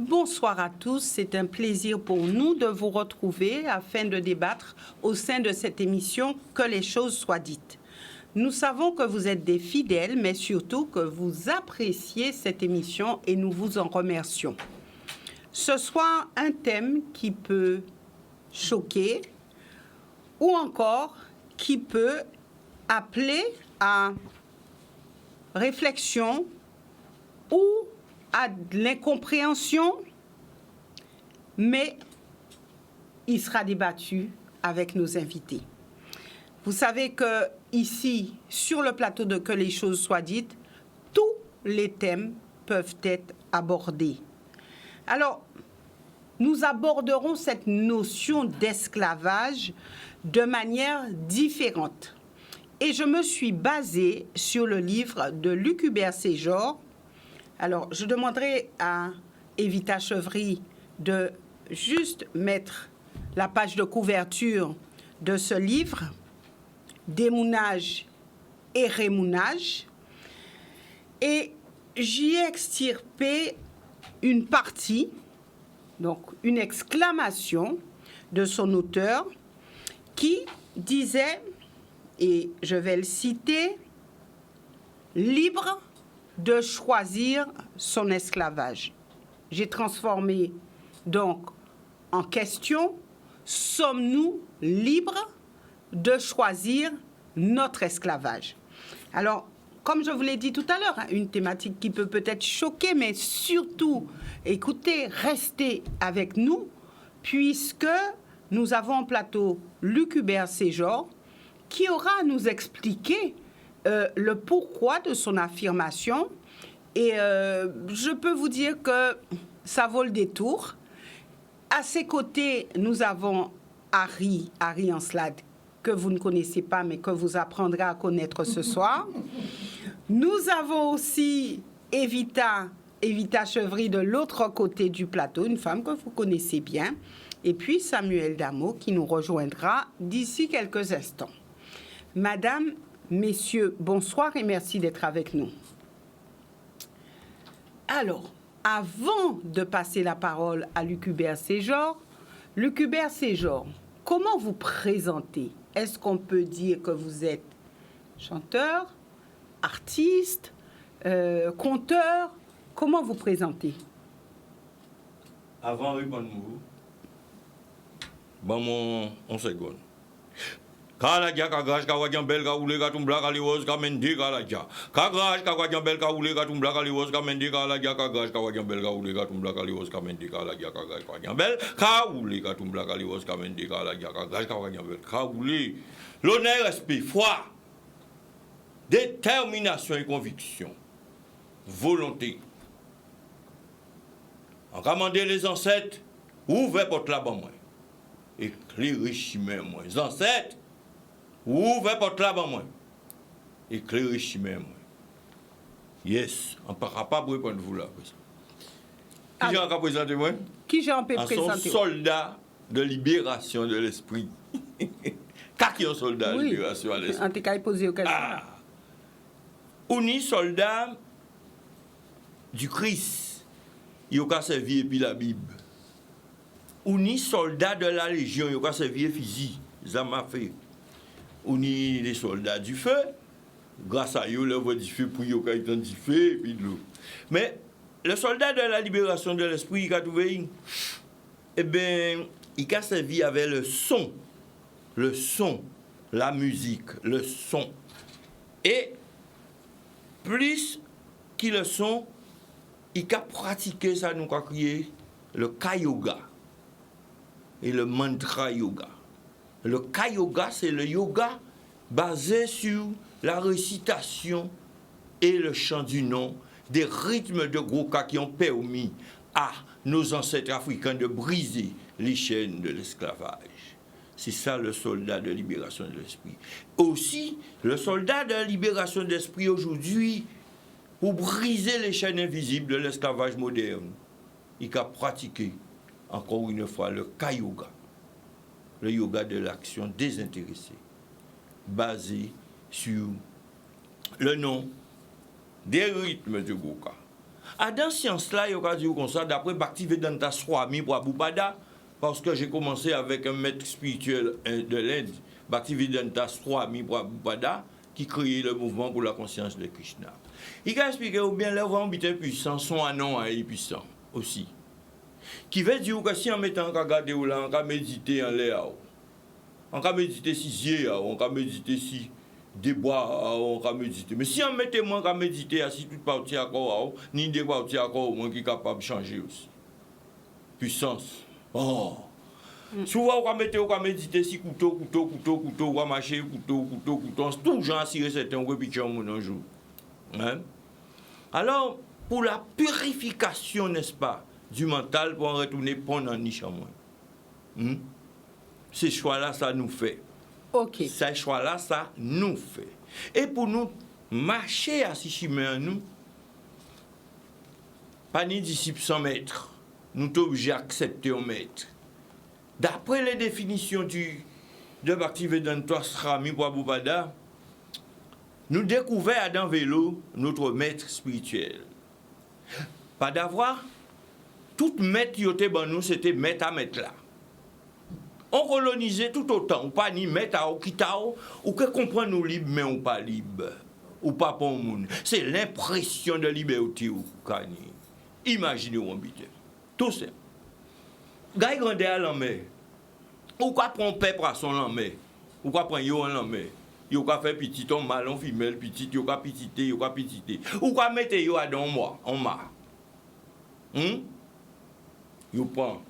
Bonsoir à tous, c'est un plaisir pour nous de vous retrouver afin de débattre au sein de cette émission Que les choses soient dites. Nous savons que vous êtes des fidèles, mais surtout que vous appréciez cette émission et nous vous en remercions. Ce soir, un thème qui peut choquer ou encore qui peut appeler à réflexion ou à de l'incompréhension, mais il sera débattu avec nos invités. Vous savez que ici, sur le plateau de Que les choses soient dites, tous les thèmes peuvent être abordés. Alors, nous aborderons cette notion d'esclavage de manière différente. Et je me suis basée sur le livre de Luc Hubert Séjor. Alors, je demanderai à Evita Chevry de juste mettre la page de couverture de ce livre, Démounage et Rémounage. Et j'y ai extirpé une partie, donc une exclamation de son auteur qui disait, et je vais le citer, « Libre de choisir son esclavage ». J'ai transformé donc en question, sommes-nous libres de choisir notre esclavage? Alors, comme je vous l'ai dit tout à l'heure, une thématique qui peut peut-être choquer, mais surtout, écoutez, restez avec nous, puisque nous avons en plateau Luc Hubert Séjor, qui aura à nous expliquer le pourquoi de son affirmation. Et je peux vous dire que ça vaut le détour. À ses côtés, nous avons Harry Ancelade, que vous ne connaissez pas, mais que vous apprendrez à connaître ce soir. Nous avons aussi Evita Chevry de l'autre côté du plateau, une femme que vous connaissez bien. Et puis Samuel Damo qui nous rejoindra d'ici quelques instants. Madame, messieurs, bonsoir et merci d'être avec nous. Alors, avant de passer la parole à Luc Hubert Séjor, comment vous présentez? Est-ce qu'on peut dire que vous êtes chanteur, artiste, conteur? Comment vous présentez? Avant de répondre, on seconde. Kalaja kagaj kawajan bel ka ule ka tumbla kaliwos ka mendi kalaja. Kagaj kawajan bel ka ule ka tumbla kaliwos ka mendi kalaja kagaj kawajan bel ka ule ka tumbla kaliwos ka mendi kalaja kagaj kawajan bel ka ule ka tumbla kaliwos ka mendi kalaja kagaj kawajan bel ka ule. L'honneur, respect, foi, détermination et conviction, volonté. En commander les ancêtres, ouvrez porte là-bas moi. Éclairez chemin moi. Les ancêtres, ouvrez porte là-bas moi. Éclairez chemin moi. Yes, on ne peut pas répondre vous là. Qui j'ai encore présenté moi? Qui j'ai encore présenté? Un soldat de libération de l'esprit. Qui est un soldat de libération de l'esprit? En tout cas, il pose aux questions. On est soldat du Christ. Il a servi et puis la Bible. On est soldat de la Légion. Il a servi et fusil. Ça m'a fait. On est les soldats du feu. Grâce à eux, l'œuvre du feu pour eux, ils ont du feu et puis de l'eau. Mais le soldat de la libération de l'esprit, il a trouvé, eh bien, il a servi avec le son, la musique, le son. Et plus qu'il le son, il a pratiqué ça, nous avons crié le Ka-yoga et le mantra yoga. Le Ka-yoga, c'est le yoga basé sur la récitation et le chant du nom, des rythmes de Goka qui ont permis à nos ancêtres africains de briser les chaînes de l'esclavage. C'est ça le soldat de libération de l'esprit. Aussi, le soldat de libération de l'esprit aujourd'hui, pour briser les chaînes invisibles de l'esclavage moderne, il a pratiqué, encore une fois, le Ka-yoga, le yoga de l'action désintéressée, basé sur le nom des rythmes de Goka. Dans ce science-là, il y a dit comme ça, d'après Bhaktivedanta Swami Prabhupada, parce que j'ai commencé avec un maître spirituel de l'Inde, Bhaktivedanta Swami Prabhupada, qui créait le mouvement pour la conscience de Krishna. Il a expliqué ou bien l'œuvre ambitieux puissant, son anon est puissant aussi. Qui veut dire que si en mettant en regarder ou là, on va méditer en l'air, on va méditer si on va méditer si débois, on va méditer. Mais si on mettait moins qu'à méditer, si toute partie à corps, ni des parties à corps, moins qui est capable de changer aussi. Puissance. Oh! Souvent, on va mettre, on va méditer si couteau, on va marcher, couteau, tout genre assurer certains répétitions un jour. Hein? Alors, pour la purification, n'est-ce pas, du mental, pour en retourner prendre en niche en moins. Ces choix-là, ça nous fait. Ok. Ces choix-là, ça nous fait. Et pour nous marcher à ce chemin, nous, pas ni disciples sans maître. Nous sommes obligés d'accepter un maître. D'après les définitions de Bhaktivedanta Swami Prabhupada, nous découvrons dans vélo notre maître spirituel. Pas d'avoir, tout maître qui était bon nous, c'était maître à maître là. On colonisait tout autant, ou pas ni maître à Okitao, ou que comprendre nous libres, mais ou pas libres, ou pas pour le monde. C'est l'impression de liberté ou Kani. Imaginez-vous, tout ça. Gaï grandé à l'enmer. Ou quoi prendre peuple à son l'enmer. Ou quoi prendre yo en l'enmer. Yo quoi faire petit ton mal, on femelle petit, yo quoi petité, yo quoi petité. Ou quoi mettre yo à dans moi, en ma. Yo prend.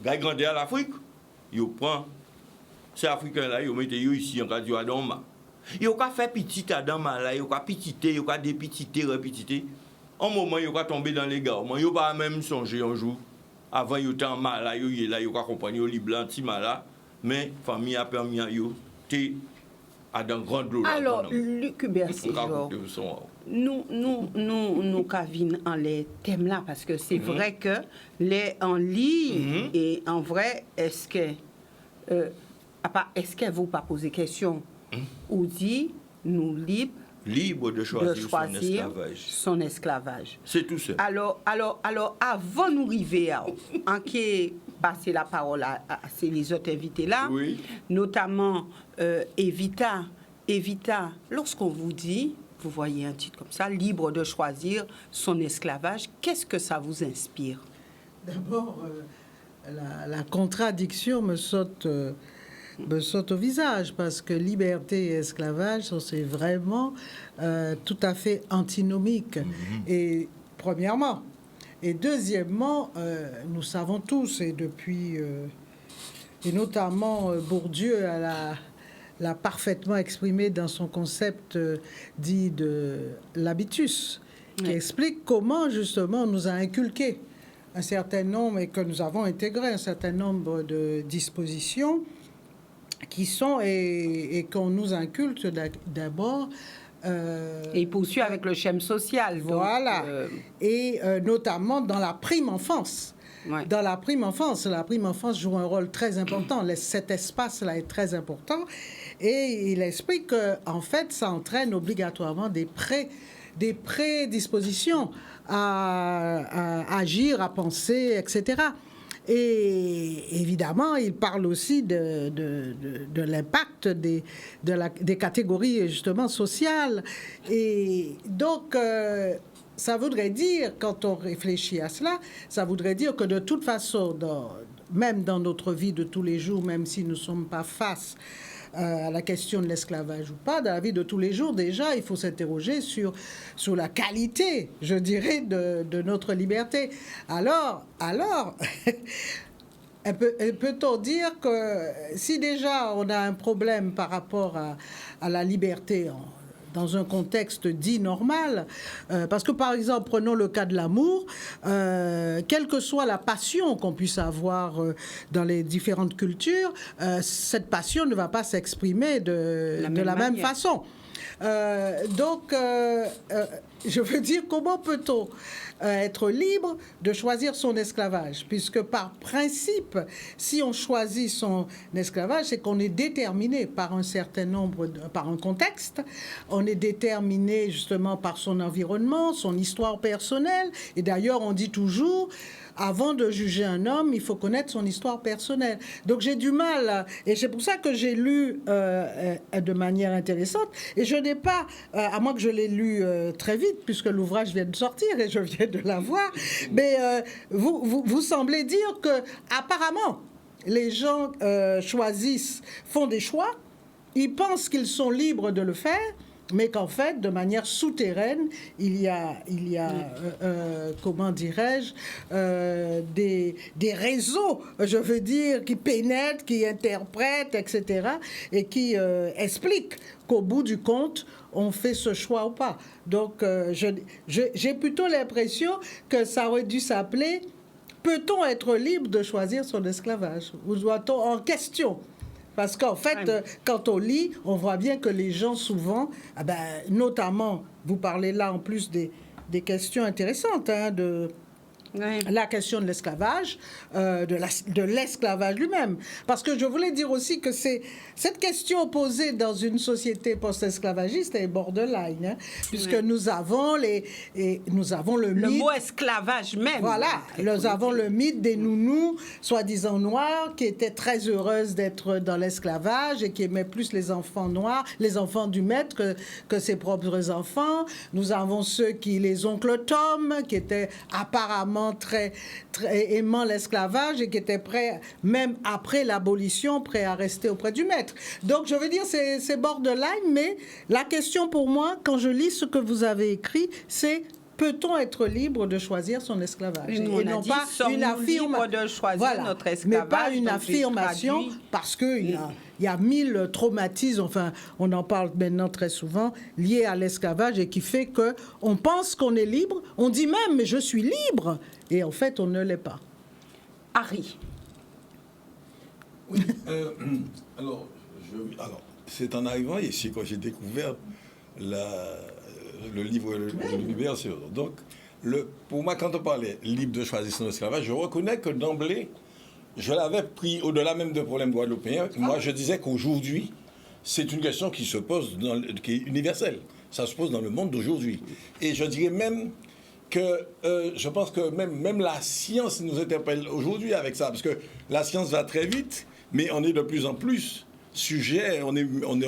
Gaï grandé à l'Afrique. Yo prend. Ces Africains là, yo mettre yo ici en cas yo à dans ma. Yo quoi faire petit à dans ma là, yo quoi petité, yo quoi dépetité, repetité. En moment yo quoi tomber dans les gars, yo pas même songer un jour. Avant, il y a un mal, il y a un compagnie, il y a un petit mal, mais la famille a permis à eux à dans grand lot. Alors, Luc Bercéjor, nous cavine en les thèmes là, parce que c'est vrai que les en ligne, et en vrai, est-ce que vous pas poser question ou dit nous libre de choisir son esclavage. C'est tout ça. Alors, avant de nous arriver en qui passer la parole à ces autres invités là, oui. Notamment Evita, lorsqu'on vous dit, vous voyez un titre comme ça, libre de choisir son esclavage, qu'est-ce que ça vous inspire? D'abord, la contradiction me saute au visage, parce que liberté et esclavage, c'est vraiment tout à fait antinomique. Et premièrement. Et deuxièmement, nous savons tous, et depuis, et notamment Bourdieu l'a parfaitement exprimé dans son concept dit de l'habitus, qui explique comment justement on nous a inculqué un certain nombre, et que nous avons intégré un certain nombre de dispositions qui sont et qu'on nous inculte d'abord. Et il poursuit avec le schème social. Voilà. Et notamment dans la prime enfance. Ouais. Dans la prime enfance joue un rôle très important. Cet espace-là est très important. Et il explique qu'en fait, ça entraîne obligatoirement des prédispositions à agir, à penser, etc. Et évidemment, il parle aussi de l'impact des catégories justement sociales. Et donc, ça voudrait dire, quand on réfléchit à cela, ça voudrait dire que de toute façon, même dans notre vie de tous les jours, même si nous ne sommes pas face à la question de l'esclavage ou pas, dans la vie de tous les jours, déjà, il faut s'interroger sur la qualité, je dirais, de notre liberté. Alors peut-on dire que si déjà on a un problème par rapport à la liberté dans un contexte dit normal, parce que par exemple, prenons le cas de l'amour, quelle que soit la passion qu'on puisse avoir dans les différentes cultures, cette passion ne va pas s'exprimer de la même façon. Je veux dire, comment peut-on être libre de choisir son esclavage? Puisque par principe, si on choisit son esclavage, c'est qu'on est déterminé par un certain nombre, par un contexte, on est déterminé justement par son environnement, son histoire personnelle. Et d'ailleurs, on dit toujours, avant de juger un homme, il faut connaître son histoire personnelle. Donc j'ai du mal, et c'est pour ça que j'ai lu de manière intéressante, et je n'ai pas, à moins que je l'ai lu très vite, puisque l'ouvrage vient de sortir et je viens de l'avoir, mais vous semblez dire que apparemment les gens font des choix, ils pensent qu'ils sont libres de le faire, mais qu'en fait, de manière souterraine, il y a comment dirais-je, des réseaux, je veux dire, qui pénètrent, qui interprètent, etc., et qui expliquent qu'au bout du compte, on fait ce choix ou pas. Donc, j'ai plutôt l'impression que ça aurait dû s'appeler « Peut-on être libre de choisir son esclavage ?» ou doit-on en question? Parce qu'en fait, quand on lit, on voit bien que les gens, souvent, notamment, vous parlez là en plus des questions intéressantes, la question de l'esclavage, de l'esclavage lui-même. Parce que je voulais dire aussi que cette question posée dans une société post-esclavagiste est borderline, puisque nous avons le mythe... Le mot esclavage même. Voilà, nous avons le mythe des nounous, soi-disant noirs, qui étaient très heureuses d'être dans l'esclavage et qui aimaient plus les enfants noirs, les enfants du maître que ses propres enfants. Nous avons les oncles Tom, qui étaient apparemment très aimant l'esclavage et qui étaient prêts, même après l'abolition, prêts à rester auprès du maître. Donc, je veux dire, c'est borderline, mais la question pour moi, quand je lis ce que vous avez écrit, c'est: peut-on être libre de choisir son esclavage? Et non pas une affirmation de choisir notre esclavage. Mais pas une affirmation, parce qu'il y a 1000 traumatismes, enfin, on en parle maintenant très souvent, liés à l'esclavage et qui fait qu'on pense qu'on est libre. On dit même, mais je suis libre. Et en fait, on ne l'est pas. Harry. Oui, alors, c'est en arrivant ici que j'ai découvert le livre de Libération. Donc, pour moi, quand on parlait libre de choisir son esclavage, je reconnais que d'emblée, je l'avais pris au-delà même de problèmes guadeloupéens. Moi, je disais qu'aujourd'hui, c'est une question qui se pose, qui est universelle. Ça se pose dans le monde d'aujourd'hui. Et je dirais même que je pense que même la science nous interpelle aujourd'hui avec ça, parce que la science va très vite, mais on est de plus en plus sujet, on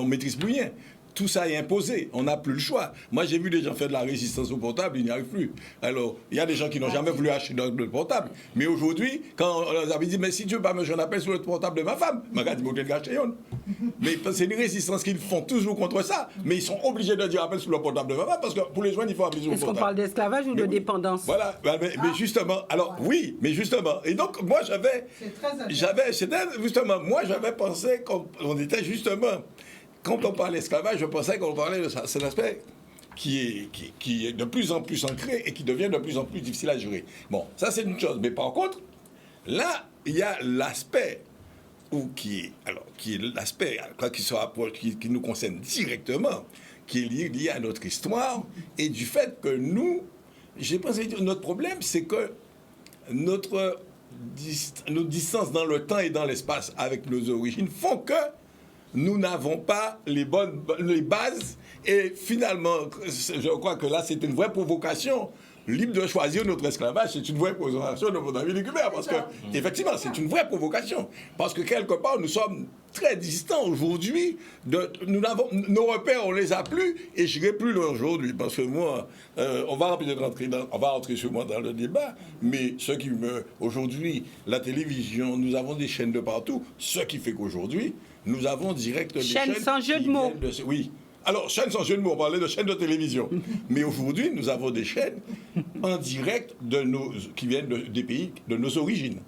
maîtrise plus rien. Tout ça est imposé, on n'a plus le choix. Moi, j'ai vu des gens faire de la résistance au portable, ils n'y arrivent plus. Alors, il y a des gens qui n'ont jamais voulu acheter de portable. Mais aujourd'hui, quand on leur avait dit, mais si tu veux pas me jouer un appel sur le portable de ma femme, mais c'est une résistance qu'ils font toujours contre ça. Mais ils sont obligés de dire appel sur le portable de ma femme, parce que pour les joindre, il faut appeler sur le portable. Est-ce qu'on parle d'esclavage ou de dépendance? Voilà, mais justement, alors oui, mais justement. Et donc, moi, j'avais pensé qu'on était justement... Quand on parle d'esclavage, je pensais qu'on parlait de ça. C'est un aspect qui est de plus en plus ancré et qui devient de plus en plus difficile à gérer. Bon, ça c'est une chose. Mais par contre, là, il y a l'aspect qui nous concerne directement, qui est lié à notre histoire et du fait que j'ai pensé que notre problème, c'est que notre distance dans le temps et dans l'espace avec nos origines font que nous n'avons pas les bases, et finalement, je crois que là, c'est une vraie provocation. Libre de choisir notre esclavage, c'est une vraie provocation de mon ami Légumbert, parce que, effectivement, c'est une vraie provocation. Parce que, quelque part, nous sommes très distants aujourd'hui. Nos repères, on les a plus, et je n'irai plus loin aujourd'hui, parce que moi, on va peut-être rentrer sur moi dans le débat, mais aujourd'hui, la télévision, nous avons des chaînes de partout, ce qui fait qu'aujourd'hui, nous avons des chaînes sans jeu de mots. Oui. Alors, chaîne sans jeu de mots, on parlait de chaînes de télévision. Mais aujourd'hui, nous avons des chaînes en direct qui viennent des pays de nos origines.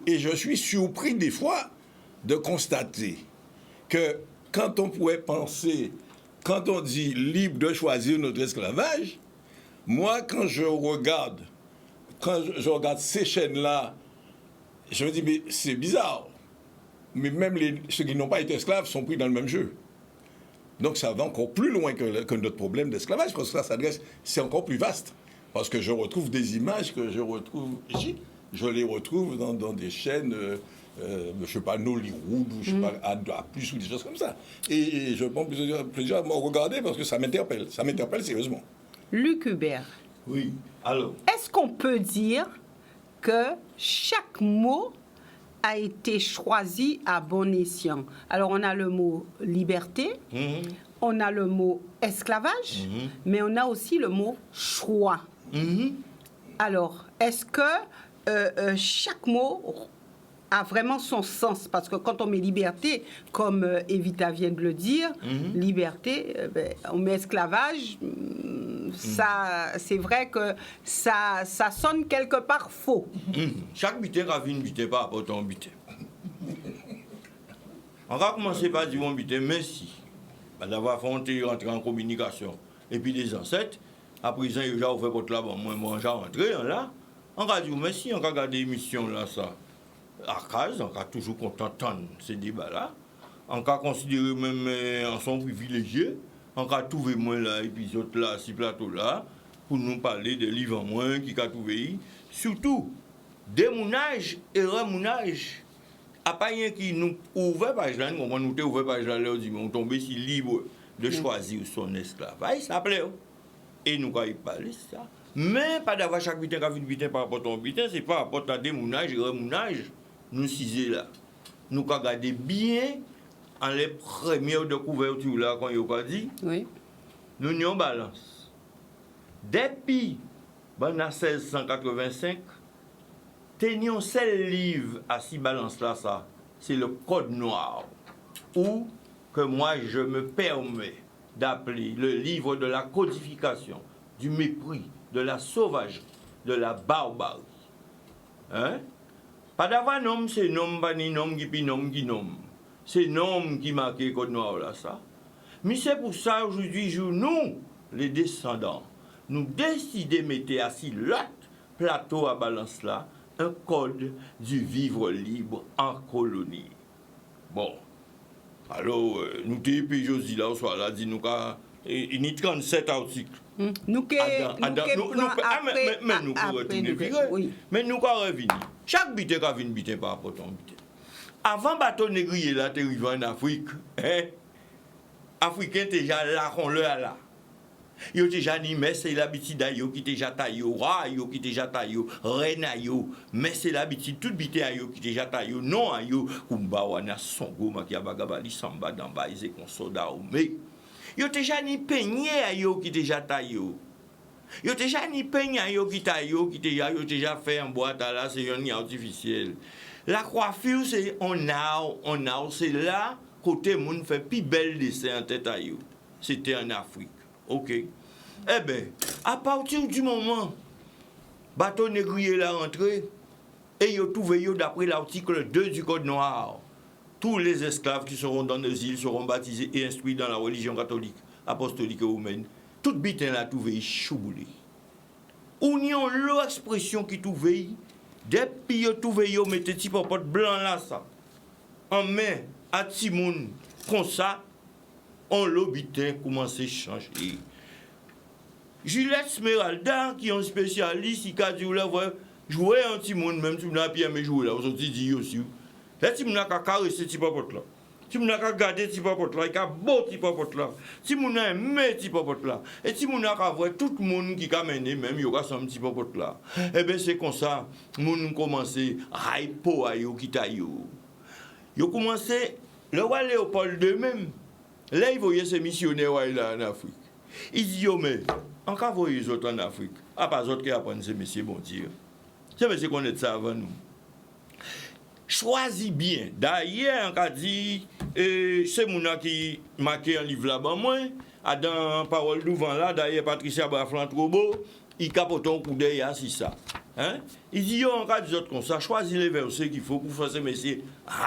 Et je suis surpris des fois de constater que quand on pourrait penser, quand on dit libre de choisir notre esclavage, moi, quand je regarde ces chaînes-là, je me dis, mais c'est bizarre. Mais même ceux qui n'ont pas été esclaves sont pris dans le même jeu. Donc ça va encore plus loin que notre problème d'esclavage, parce que ça s'adresse, c'est encore plus vaste. Parce que je retrouve des images que je retrouve ici, je les retrouve dans des chaînes, je ne sais pas, Nollywood, ou je sais pas, à plus, ou des choses comme ça. Et je prends plaisir à me regarder parce que ça m'interpelle sérieusement. Luc Hubert, Oui. Alors, est-ce qu'on peut dire que chaque mot a été choisi à bon escient? Alors, on a le mot liberté, on a le mot esclavage, mais on a aussi le mot choix. Alors, est-ce que chaque mot a vraiment son sens? Parce que quand on met liberté, comme Evita vient de le dire, liberté, on met esclavage, ça, c'est vrai que ça sonne quelque part faux. chaque butin a vu une butin par rapport à ton butin. On va commencer par dire mon butin, merci. D'avoir fait rentrer en communication. Et puis des ancêtres, à présent, ils ont ouvert votre là, moi, j'ai rentré là. On va dire merci, on va regarder l'émission là, ça. À case, on va toujours content d'entendre ces débats-là. On va considérer même en son privilégié. On va trouver moins là, épisode là, ces plateaux-là, pour nous parler des livres en moins qui a trouvé. Surtout, démounage et remounage. À pas rien qui nous ouvre page là, nous nous ouvert page là, on tombe si libre de choisir son esclavage, ça plaît. Et nous quand il parle ça. Mais pas d'avoir chaque butin qui a butin par rapport à ton butin, c'est pas rapport à démounage et remounage. Nous cisés là. Nous quand regarder bien en les premières de couverture là quand il a dit. Oui. Nous n'y balance. Depuis 1685, tenions un seul livre à six balances là, ça, c'est le Code Noir, ou que moi je me permets d'appeler le livre de la codification, du mépris, de la sauvagerie, de la barbarie. Hein? Pas d'avoir nom, c'est nom, pas ni nom, qui nom, qui nom. C'est nom qui marque le Code Noir là, ça. Mais c'est pour ça aujourd'hui, nous, les descendants, nous décidons de mettre assis l'autre plateau à balance là, un code du vivre libre en colonie. Bon, alors, nous t'es puis Josie là, au soir là, dit nous il y a 37 articles. Nous nous mais nous quand revenir. Chaque bité qui a une bité par rapport à ton bité. Avant bateau négrier là, t'es arrivé en Afrique, hein? Africain déjà là, on le là. Yo déjà ni mais c'est l'habitude yo qui déjà taillé roi yo qui déjà taillé reine yo mais c'est l'habitude toute bité yo qui déjà taillé non yo kumba wana songo makia bagabali samba dans baise kon soda mais yo déjà ni peigné yo qui déjà taillé yo déjà ni peigné yo qui taillé qui déjà fait en boîte là c'est un artificiel la coiffure c'est on a c'est là côté moun fait plus belle dessin en tête yo c'était en Afrique. OK. Eh bien, à partir du moment bateau négrier la rentrée, et vous trouvez d'après l'article 2 du Code Noir, tous les esclaves qui seront dans nos îles seront baptisés et instruits dans la religion catholique, apostolique et romaine. Tout bitin là trouvé choulé. Ou n'y a l'expression qui trouvait, depuis vous trouvez mettez petit popote blanc là ça. En main à Timoun, comme ça, on l'obitin commence à changer. Juliette Smeralda, qui est un spécialiste, qui a dit jouer un petit monde, même si vous n'avez pas joué là, vous avez dit aussi. Là, si vous n'avez pas caressé ce petit popote là, si vous n'avez pas gardé ce petit popote là, il y a beau petit popote là, si vous n'avez pas aimé ce petit popote là, et si vous n'avez pas vu tout le monde qui a mené, même il y a un petit popote là, eh bien c'est comme ça, vous commencez à hypo à yo qui taille yo. Vous commencez, le roi Léopold II même, là il voyait ces missionnaires là en Afrique. Il dit yo mais en cas voyez les autres en Afrique, à pas autres qui apprennent ces messieurs bon Dieu. C'est monsieur qu'on est ça avant nous. Choisis bien. D'ailleurs, on a dit, c'est mon qui marqué un livre là-bas, moi, dans Parole d'Ouvent là, d'ailleurs, Patricia Braflan Trobo, il capote un coup d'œil à ça. Hein? Il dit, on a dit comme ça, choisis les versets qu'il faut pour faire ces messieurs,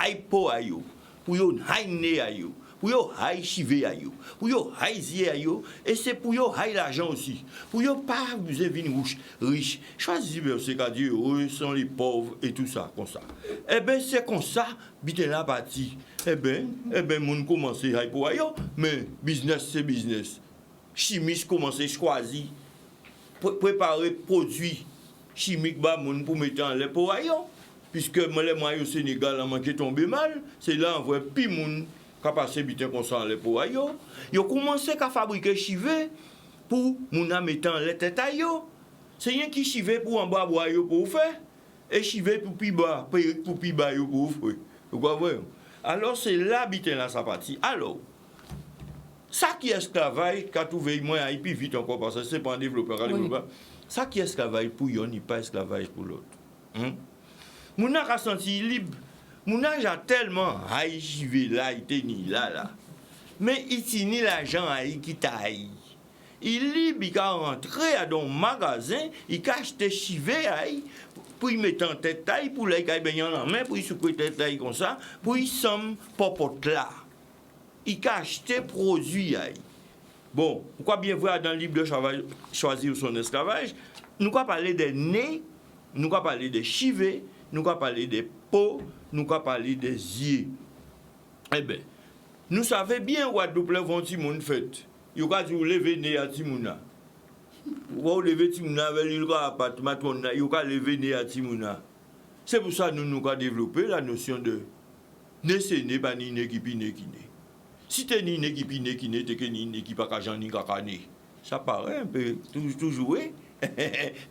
hypo à yo, pour yo haine à yo, pour yo haï chivé à yo, pour yo haï zié à yo, et c'est pour yo haï l'argent aussi. Pour yo pas abuser vin riche. Choisir verset qu'a dit eux sont les pauvres et tout ça comme ça. Eh ben c'est comme ça, biten la partie. Eh ben moun commence haï pour yo, mais business c'est business. Chimiste commence à choisir préparer produits chimiques ba moun pour mettre en l'air pour yo. Puisque les moyens au Sénégal ont manqué tomber mal, c'est là on voit plus moun qui a passé bitin comme ça en l'air pour yo. Yo commencé à fabriquer chivé pour moun a mettre en l'air tête à yo. C'est rien qui chivé pour en bas bois yo pour faire et chivé pour pi bas, pour pi bas yo pour faire. Vous voyez? Alors c'est là bitin là sa partie. Alors ça qui est esclavage, qu'a trouvé moi et puis vite encore parce que c'est pas un développeur, ça qui est esclavage pour yon, n'est pas esclavage pour l'autre. Moun a senti libre. Moun a tellement haï chivé là, il était ni là. Mais il tini l'argent haï qui taille. Il libre, il a rentré à dans magasin, il a acheté chivé haï pour y mettre en tête taille, pour les caïbéniens en main, pour y secouer tête taille comme ça, pour y somme popote là. Il a acheté produit haï. Bon, pourquoi bien voir dans le livre de choisir son esclavage, nous allons parler des nez, nous allons parler des chivés, nous allons parler des peaux, nous allons parler des yeux. Eh bien, nous savons bien où double vont Timoun fait. Vous avez dit, vous levez né à Timouna. Vous levez Timouna avec l'appartement, vous avez levé né à Timouna. C'est pour ça que nous avons développé la notion de né, c'est né, pas ni né qui né qui né. Si tu es ni né qui né qui né, tu es ni né qui pas qu'à ni qu'à né. Ça paraît un peu toujours.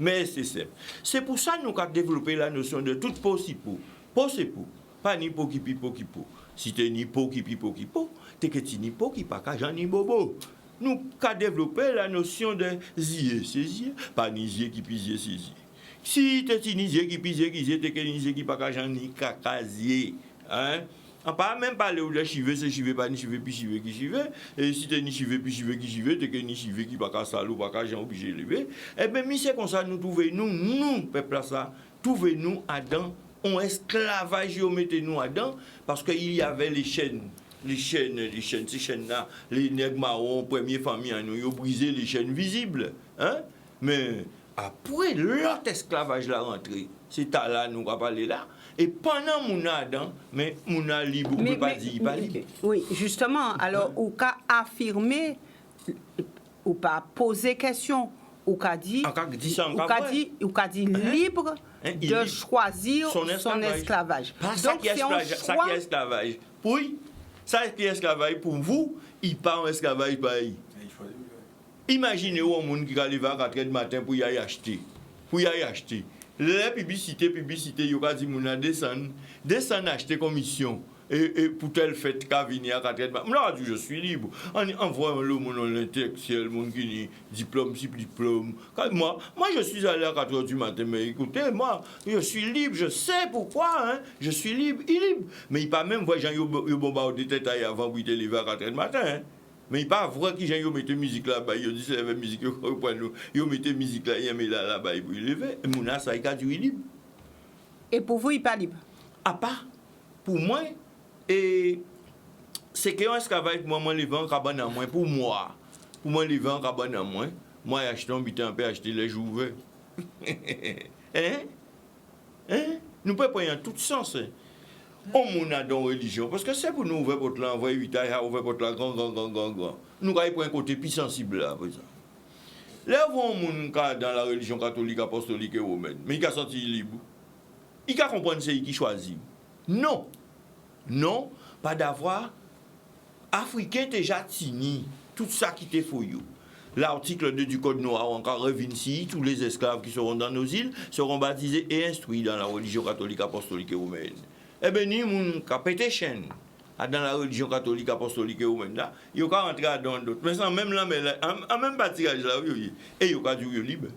Mais c'est simple. C'est pour ça que nous avons développé la notion de toute peau si peau. Peau c'est peau. Pas ni peau qui peau qui peau. Si tu es ni peau qui peau qui peau, tu es ni peau qui pas qu'à ni bobo. Nous avons développé la notion de zier, c'est zier. Pas ni zier qui zier, c'est zier. Si tu es ni zier qui zier, tu es ni zier qui pas qu'à ni caca zier. Hein? On parle même pas de chivé, c'est chivé, pas ni chivé, puis chivé qui chivé. Et si tu es ni chivé, puis chivé qui chivé, tu es ni chivé qui pas qu'à salou, pas qu'à Jean obligé de lever. Eh bien, c'est comme ça nous trouvons, nous, peuple ça, trouvez-nous Adam, on esclavage, on mettez-nous Adam, parce qu'il y avait les chaînes, ces chaînes-là, les nègres marrons, première famille, ils ont brisé les chaînes visibles. Hein? Mais après, l'autre esclavage l'a rentré. C'est à là, nous, on va parler là. Et pendant mon Adam, mais mon libre, on ne peut pas dire pas libre. Oui, justement, alors, ou qu'a affirmé, ou pas poser question, ou qu'a dit, ou qu'a dit libre de choisir son esclavage. Donc, ça qui est esclavage. Oui, ça qui est esclavage pour vous, il part en esclavage pareil. Imaginez-vous un monde qui va lever à 4 h du matin pour y aller acheter. La publicité, il y a dit qu'on a descend acheter commission. Et pour telle fête qu'a venir à 4 h du matin. Là, je suis libre. On envoie le monde en intellectuel, mon qui diplôme, diplôme. Moi, je suis allé à 4 h du matin, mais écoutez, moi, je suis libre, je sais pourquoi, hein. Je suis libre, Mais il pas même voir Jean yo bombardé tête avant pour te lever à 4 h du matin, hein. Mais il pas vrai que j'ai mis musique là-bas, il dit c'est la musique il met musique là, il met là-bas il lever, et mon ça il a dit libre. Et pour vous il pas libre. À part pour moi et c'est que un esclavage moi lever en cabane à moi pour moi lever en cabane à moi acheter un bitin peut acheter les jours ouverts. Hein? Nous pouvons prendre tout sens. On a dans la religion, parce que c'est pour nous ouvrir votre langue, ouvrir 8 ans, ouvrir votre langue, grand. Nous avons un côté plus sensible là, par exemple. Là, on a dans la religion catholique, apostolique et romaine, mais il a senti libre. Il a compris c'est qui choisit. Non, pas d'avoir Africain déjà tini, tout ça qui était fou. L'article 2 du Code noir encore revient ici, tous les esclaves qui seront dans nos îles seront baptisés et instruits dans la religion catholique, apostolique et romaine. Eh bien, ni moun ka pété chaîne dans la religion catholique, apostolique et romaine là, yo ka rentrer dans d'autres. Mais sans même là, mais en même pas tirage là, et yo ka dit yo libre.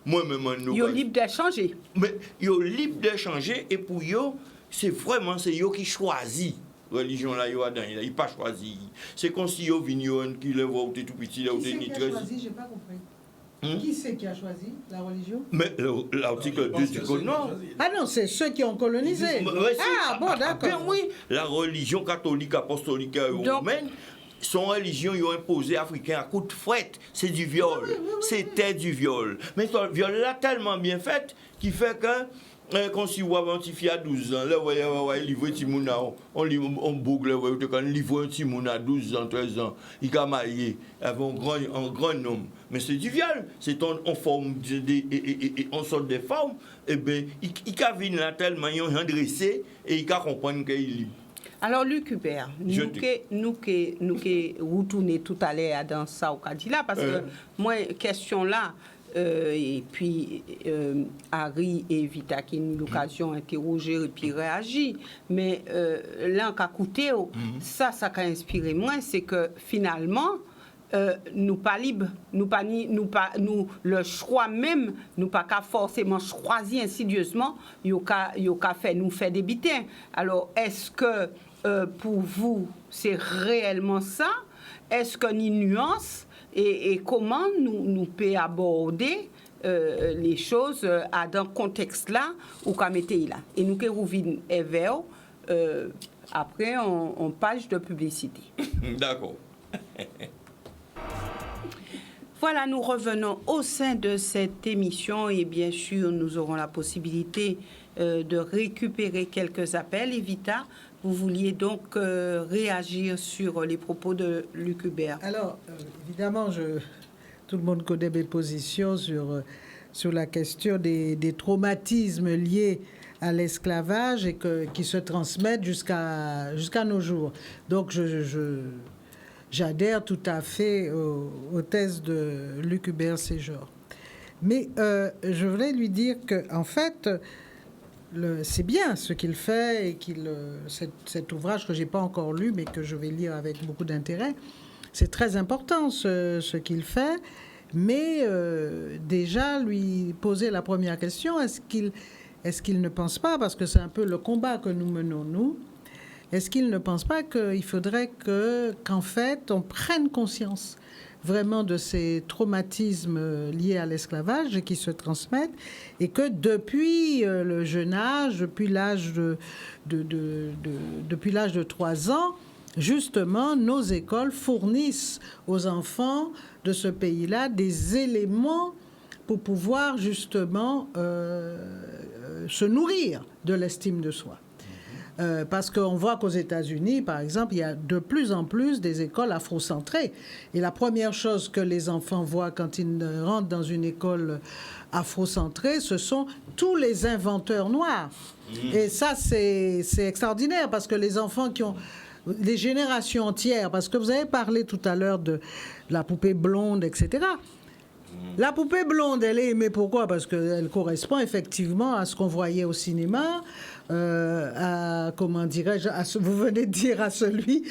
Moi-même nous. Yo libre d'échanger. Mais yo libre d'échanger et pour yo, c'est vraiment c'est yo qui choisit. Religion là yo dedans, il pas choisi. C'est comme si yo vignon qui le voit tout petit là ou t'es ni très. Choisi, j'ai pas compris. Qui c'est qui a choisi la religion? Mais l'article 2 du Code noir. Ah non, c'est ceux qui ont colonisé. Ouais, Ah bon, d'accord. Oui, la religion catholique, apostolique et romaine, son religion, ils ont imposé africain à coup de fouette. C'est du viol. C'était du viol. Mais ce viol-là, tellement bien fait, qui fait que quand si vous avez un petit fille à 12 ans, là, vous voyez, livrer Timouna, on boucle, vous voyez, quand livrer un Timouna à 12 ans, 13 ans, il a marié avec un grand homme. Mais c'est du viol. C'est en forme, en sorte de forme, et bien, il a vu là tellement, il a dressé, et il a compris qu'il est libre. Alors, Luc Hubert, nous qui retourner tout à l'heure dans ça au Kadila, parce que moi, question là, et puis Harry et Vita qui ont eu l'occasion d'interroger et puis réagir. Mais là, en cas coûté, ça a inspiré moi, c'est que finalement, nous pas libres, nous le choix même, nous pas qu'à forcément choisir insidieusement, yo qu'à fait nous faire des bitins. Alors, est-ce que pour vous, c'est réellement ça? Est-ce qu'il y a une nuance? Et comment nous pouvons aborder les choses dans ce contexte-là ou comme là? Et nous pouvons revenir vers après en page de publicité. D'accord. Voilà, nous revenons au sein de cette émission et bien sûr, nous aurons la possibilité de récupérer quelques appels. Evita, vous vouliez donc réagir sur les propos de Luc Hubert. Alors, évidemment, tout le monde connaît mes positions sur la question des traumatismes liés à l'esclavage et qui se transmettent jusqu'à nos jours. Donc, j'adhère tout à fait aux thèses de Luc Hubert Séjour. Mais je voulais lui dire qu'en fait, c'est bien ce qu'il fait et cet ouvrage que je n'ai pas encore lu mais que je vais lire avec beaucoup d'intérêt. C'est très important ce qu'il fait, mais déjà lui poser la première question, est-ce qu'il ne pense pas, parce que c'est un peu le combat que nous menons nous, est-ce qu'il ne pense pas qu'il faudrait qu'en fait on prenne conscience vraiment de ces traumatismes liés à l'esclavage et qui se transmettent, et que depuis le jeune âge, depuis l'âge de 3 ans, justement, nos écoles fournissent aux enfants de ce pays-là des éléments pour pouvoir justement se nourrir de l'estime de soi. Parce qu'on voit qu'aux États-Unis, par exemple, il y a de plus en plus des écoles afrocentrées. Et la première chose que les enfants voient quand ils rentrent dans une école afrocentrée, ce sont tous les inventeurs noirs. Et ça, c'est extraordinaire, parce que les enfants qui ont des générations entières, parce que vous avez parlé tout à l'heure de la poupée blonde, etc. La poupée blonde, elle est aimée pourquoi? Parce qu'elle correspond effectivement à ce qu'on voyait au cinéma, comment dirais-je, vous venez de dire à celui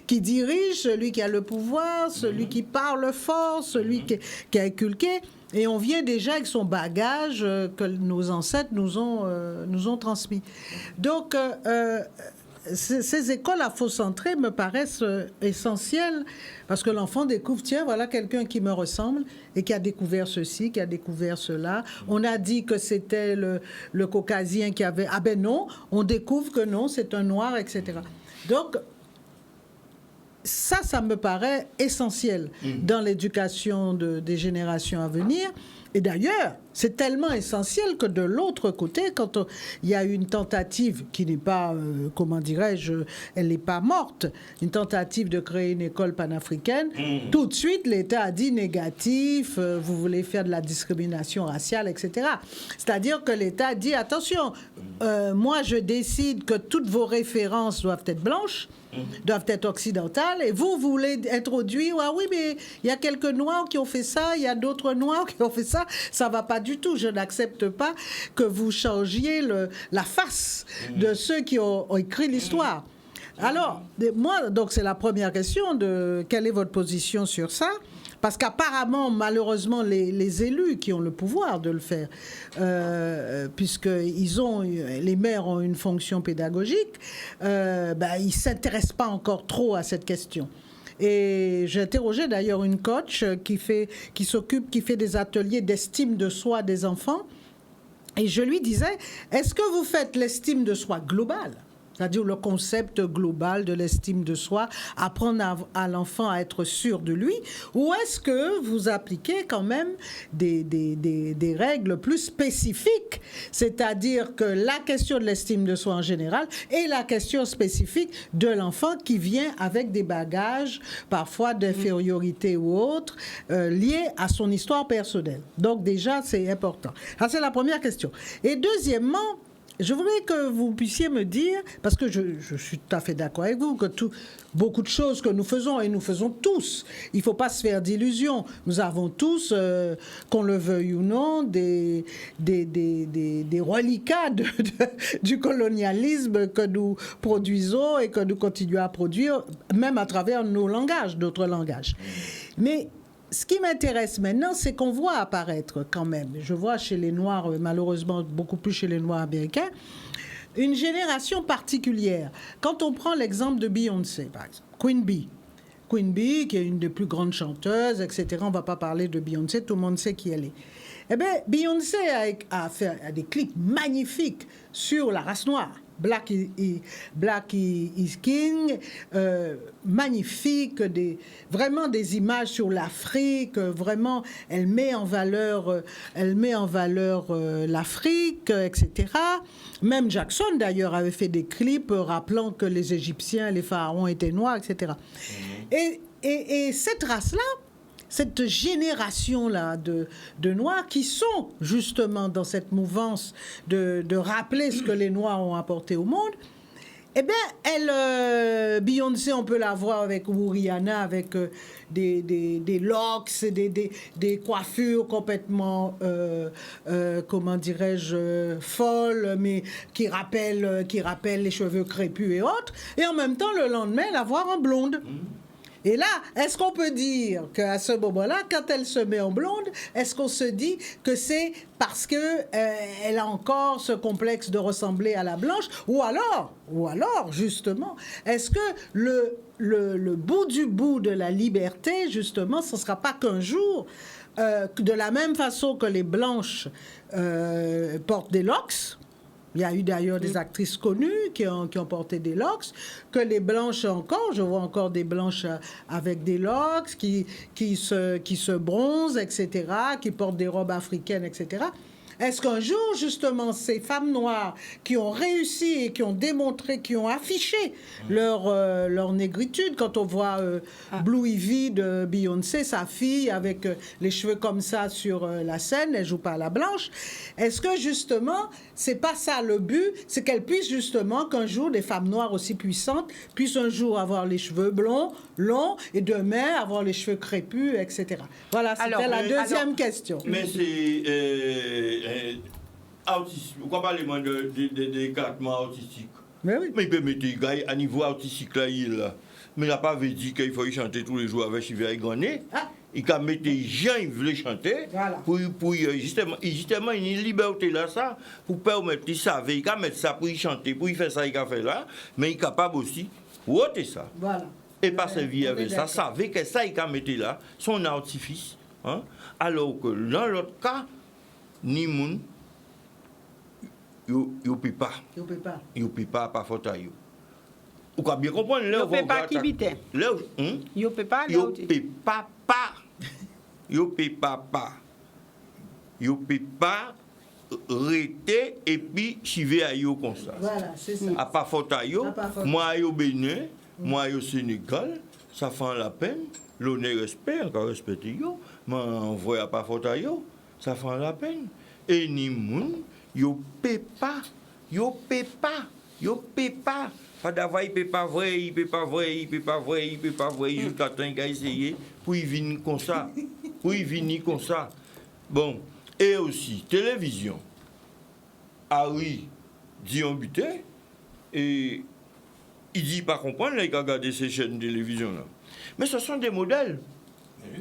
qui dirige, celui qui a le pouvoir, celui qui parle fort, celui qui a inculqué. Et on vient déjà avec son bagage que nos ancêtres nous ont transmis. Donc, ces écoles afrocentrées me paraissent essentielles, parce que l'enfant découvre, tiens, voilà quelqu'un qui me ressemble et qui a découvert ceci, qui a découvert cela. On a dit que c'était le caucasien qui avait... Ah ben non, on découvre que non, c'est un noir, etc. Donc, ça me paraît essentiel dans l'éducation des générations à venir. Et d'ailleurs, c'est tellement essentiel que de l'autre côté, quand il y a une tentative qui n'est pas, comment dirais-je, elle n'est pas morte, une tentative de créer une école panafricaine, tout de suite, l'État a dit négatif, vous voulez faire de la discrimination raciale, etc. C'est-à-dire que l'État dit, attention, moi je décide que toutes vos références doivent être blanches, doivent être occidentales, et vous voulez introduire, ah oui, mais il y a quelques Noirs qui ont fait ça, il y a d'autres Noirs qui ont fait ça, ça va pas du tout. Je n'accepte pas que vous changiez la face de ceux qui ont écrit l'histoire. Alors, moi, donc c'est la première question quelle est votre position sur ça? Parce qu'apparemment, malheureusement, les élus qui ont le pouvoir de le faire, puisque les maires ont une fonction pédagogique, ils ne s'intéressent pas encore trop à cette question. Et j'ai interrogé d'ailleurs une coach qui fait des ateliers d'estime de soi des enfants. Et je lui disais, est-ce que vous faites l'estime de soi globale ? C'est-à-dire le concept global de l'estime de soi, apprendre à l'enfant à être sûr de lui, ou est-ce que vous appliquez quand même des règles plus spécifiques, c'est-à-dire que la question de l'estime de soi en général et la question spécifique de l'enfant qui vient avec des bagages, parfois d'infériorité ou autres, liés à son histoire personnelle. Donc déjà, c'est important. Ça, c'est la première question. Et deuxièmement, je voudrais que vous puissiez me dire, parce que je suis tout à fait d'accord avec vous, que beaucoup de choses que nous faisons, et nous faisons tous, il ne faut pas se faire d'illusions. Nous avons tous, qu'on le veuille ou non, des reliquats du colonialisme que nous produisons et que nous continuons à produire, même à travers nos langages, d'autres langages. Mais ce qui m'intéresse maintenant, c'est qu'on voit apparaître quand même, je vois chez les Noirs, malheureusement beaucoup plus chez les Noirs américains, une génération particulière. Quand on prend l'exemple de Beyoncé, par exemple, Queen Bee, qui est une des plus grandes chanteuses, etc. On ne va pas parler de Beyoncé, tout le monde sait qui elle est. Eh bien, Beyoncé a fait des clips magnifiques sur la race noire. Black is King, magnifique, vraiment des images sur l'Afrique, vraiment elle met en valeur l'Afrique, etc. Même Jackson d'ailleurs avait fait des clips rappelant que les Égyptiens, les pharaons étaient noirs, etc. Et cette race-là, cette génération-là de Noirs qui sont justement dans cette mouvance de rappeler ce que les Noirs ont apporté au monde, eh bien, Beyoncé, on peut la voir avec Rihanna, avec des locks, des coiffures complètement, comment dirais-je, folles, mais qui rappellent les cheveux crépus et autres, et en même temps, le lendemain, la voir en blonde. Et là, est-ce qu'on peut dire qu'à ce moment-là, quand elle se met en blonde, est-ce qu'on se dit que c'est parce qu'elle a encore ce complexe de ressembler à la blanche, ou alors, justement, est-ce que le bout du bout de la liberté, justement, ce ne sera pas qu'un jour, de la même façon que les blanches portent des locks. Il y a eu d'ailleurs des actrices connues qui ont porté des locks, que les blanches encore, je vois encore des blanches avec des locks, qui se bronzent, etc., qui portent des robes africaines, etc. Est-ce qu'un jour, justement, ces femmes noires qui ont réussi et qui ont démontré, qui ont affiché leur négritude, quand on voit Blue Ivy de Beyoncé, sa fille, avec les cheveux comme ça sur la scène, elle joue pas à la blanche, est-ce que, justement, c'est pas ça le but, c'est qu'elle puisse, justement, qu'un jour, des femmes noires aussi puissantes puissent un jour avoir les cheveux blonds, longs, et demain, avoir les cheveux crépus, etc. Voilà, c'était la deuxième question. Mais c'est... autisme. Pourquoi parlez-moi d'écartement autistique? Mais oui. Mais il peut mettre les gars à niveau autistique là, mais il n'a pas dit qu'il faut y chanter tous les jours avec Chivier Granet. Il peut mettre les gens qui veulent chanter. Voilà. Pour justement, il y a une liberté là, ça, pour permettre de savoir, il peut mettre ça pour y chanter, pour y faire ça, il peut faire là, mais il est capable aussi de ôter ça. Voilà. Et pas servir avec ça, savait que ça, il peut mettre là, son artifice. Hein? Alors que dans l'autre cas, ni moun yo peut pas. Yo peut pas faute à yo. Ou ka bien comprendre là. Yo peut pas qui bite. Yo peut pas. Yo peut pas. Yo peut pas. Yo peut pas rester et puis chiver à yo comme ça. Voilà, c'est ça. A pas faute à yo. Moi yo Bénin, moi yo Sénégal, ça fait la peine. L'honneur respect, encore respecter yo. Mais envoie pas faute à yo. Ça fait la peine. Et ni moun, yo peut pas. Pas d'avoir, il peut pas vrai. Jusqu'à temps qu'il a essayé pour y venir comme ça. Bon, et aussi, télévision. Harry dit en butin, et il dit pas comprendre, là, il a regardé ces chaînes de télévision là. Mais ce sont des modèles.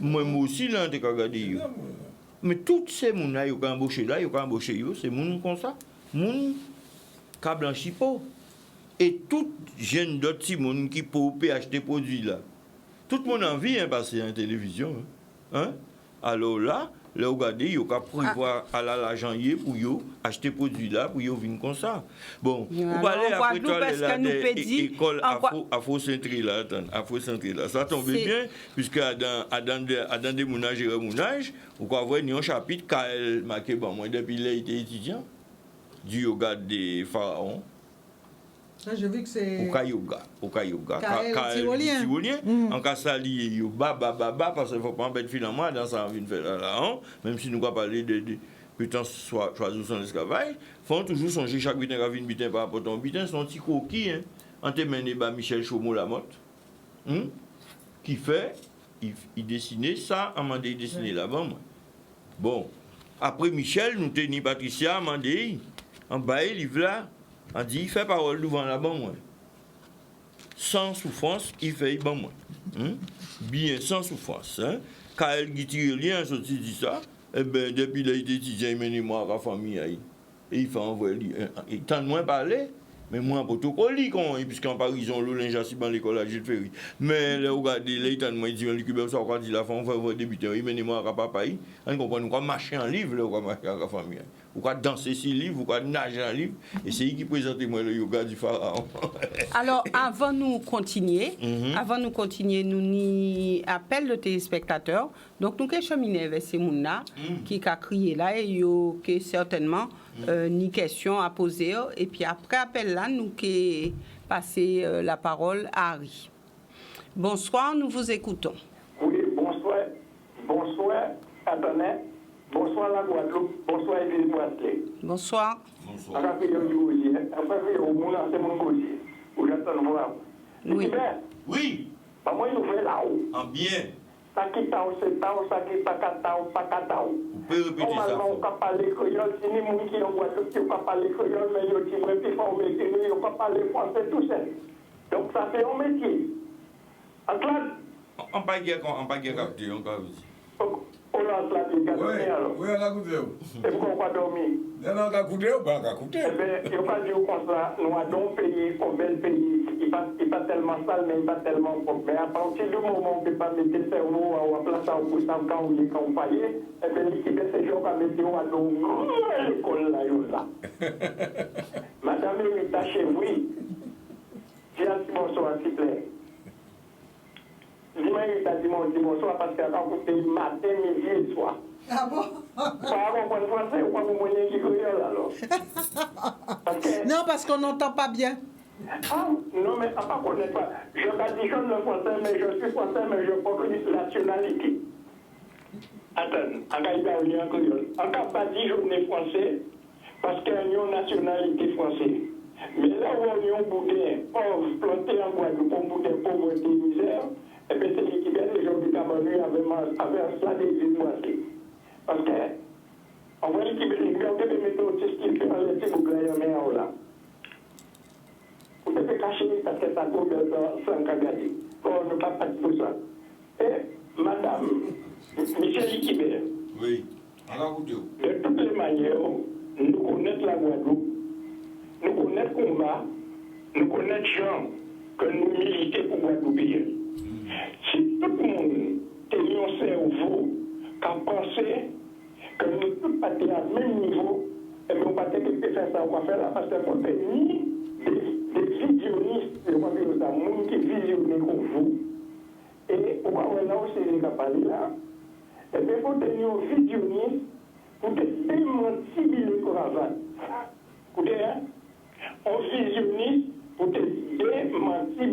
Moi aussi, là, j'ai regardé. Mais tous ces gens qui ont embauché là, c'est des gens comme ça. Des gens qui ont blanchi. Et toutes jeunes d'autres gens qui peuvent acheter des produits là, Tout le monde a envie de passer à la télévision. Hein? Alors là, là, regardez, il y a prévoir à l'agent pour acheter produit là, pour venir comme ça. Bon, vous parlez après toi, l'école Afro-Centré là, Afro-Centré là. Ça tombe bien, puisque dans des mounages et remounages, vous voyez un chapitre qu'elle marqué, bon, moi, depuis qu'il était étudiant, du yoga des pharaons. Ça, je vu que c'est... Au Kayoga. Tyrolien. En cas ça lié, parce qu'il ne faut pas en mettre finalement dans sa vie de faire là, même si nous avons parlé de putain choisir son esclavage, faut toujours songer chaque butin qui vient butin par rapport à ton butin, son petit coquille, en te mené par Michel Chaumont-Lamotte, qui fait, il dessinait ça, à mandé dessiner là-bas. Bon, après Michel, nous tenons Patricia, mandé, en bas, il livre là. On dit, il fait parole devant là-bas, moi. Sans souffrance, il fait bon, moi. Bien, sans souffrance. Quand elle dit rien, je dis ça, eh bien, depuis qu'il a été étudiant, il mène moi à la famille. Et il fait envoyer. Il tente moins parler, mais moi, protocole, puisqu'en Paris, ils ont le linge assis dans l'école à Gilles Ferry. Mais là, regardez, là, il tente moins, il dit, ça, on dit la femme, on va voir débuter. Il mène moi à papa. On comprend, on va marcher en livre, là, on va marcher à la famille. Vous pouvez danser ces livres, vous pouvez nager en livre, et c'est lui qui présente moi le yoga du pharaon. Alors, avant de continuer, nous n'y appelle le téléspectateur. Donc, nous avons cheminé vers ces gens qui a crié là, et il y a certainement ni question à poser. Et puis après appel là, nous avons passé la parole à Harry. Bonsoir, nous vous écoutons. Oui, bonsoir. Bonsoir, Antoinette. Bonsoir la Guadeloupe, bonsoir Église Poisselé. Bonsoir. Bonsoir. Après, il y a du gosier. Après, il y a au monde, c'est mon gosier. Où j'attends de voir. Oui. Oui. Bah, moi, il nous fait là-haut. En bien. Ça qui tao, c'est tao, ça qui pas tao, pas tao. Vous pouvez répéter ça. Normalement, on peut parler créole. Si les gens qui ont Guadeloupe, ils ne peuvent pas parler créole, mais ils ont dit, puis ils ne peuvent pas parler français tout seul. Donc, ça fait un métier. En classe. On pas capté, on va aussi. On lance la vie, alors. Oui, on a écouté. Et pourquoi on va dormir? Non, on a écouté ou pas écouté? Eh bien, il n'y a pas de comme ça. Nous avons un pays, un bel pays. Il n'est pas tellement sale, mais il n'est pas tellement propre. Mais à partir du moment où on ne peut pas mettre le cerveau à la place où quand on paye, eh bien, l'équipe de ces gens qui mettent à l'école là. Madame Rita Chevry, j'ai un petit bonsoir, s'il vous plaît. Dis-moi, dit bonsoir parce qu'elle a écouté matin, midi et soir. Ah bon? Pas comprendre français ou pas vous moyen qui créole alors? Non, parce qu'on n'entend pas bien. Ah, non, mais ça ne connaît pas. Je badigeonne le français, mais je suis français, mais je porte une nationalité. Attends, en cas il y a un créole. En cas badigeonne le français, parce qu'il y a une nationalité française. Mais là où on a un boudin pauvre, planté en Guadeloupe, un boudin pauvreté et misère, et bien c'est l'équipe des gens du Cameroun avait un stade de parce que, on voit l'équipe des gens qui mettent au style dans les petits boucles là. Vous devez cacher parce que ça coûte sans cagader. On ne peut pas tout ça. Et madame, Michel Ikibé, oui, on a écouté. de toutes les manières, nous connaissons la Guadeloupe, nous connaissons le combat, nous connaissons les gens que nous militons pour Guadeloupe. Si tout le monde a un cerveau qui a pensé que nous ne pouvons pas être à même niveau, et nous ne pouvons pas faire ça, on va faire là, parce qu'on ne fait ni des visionnistes, on va dire ça, des gens qui visionnent comme vous. Et on va voir là aussi les capables là, et bien il faut tenir un visionniste pour te démentir le cravate. Écoutez, un visionniste pour te démentir le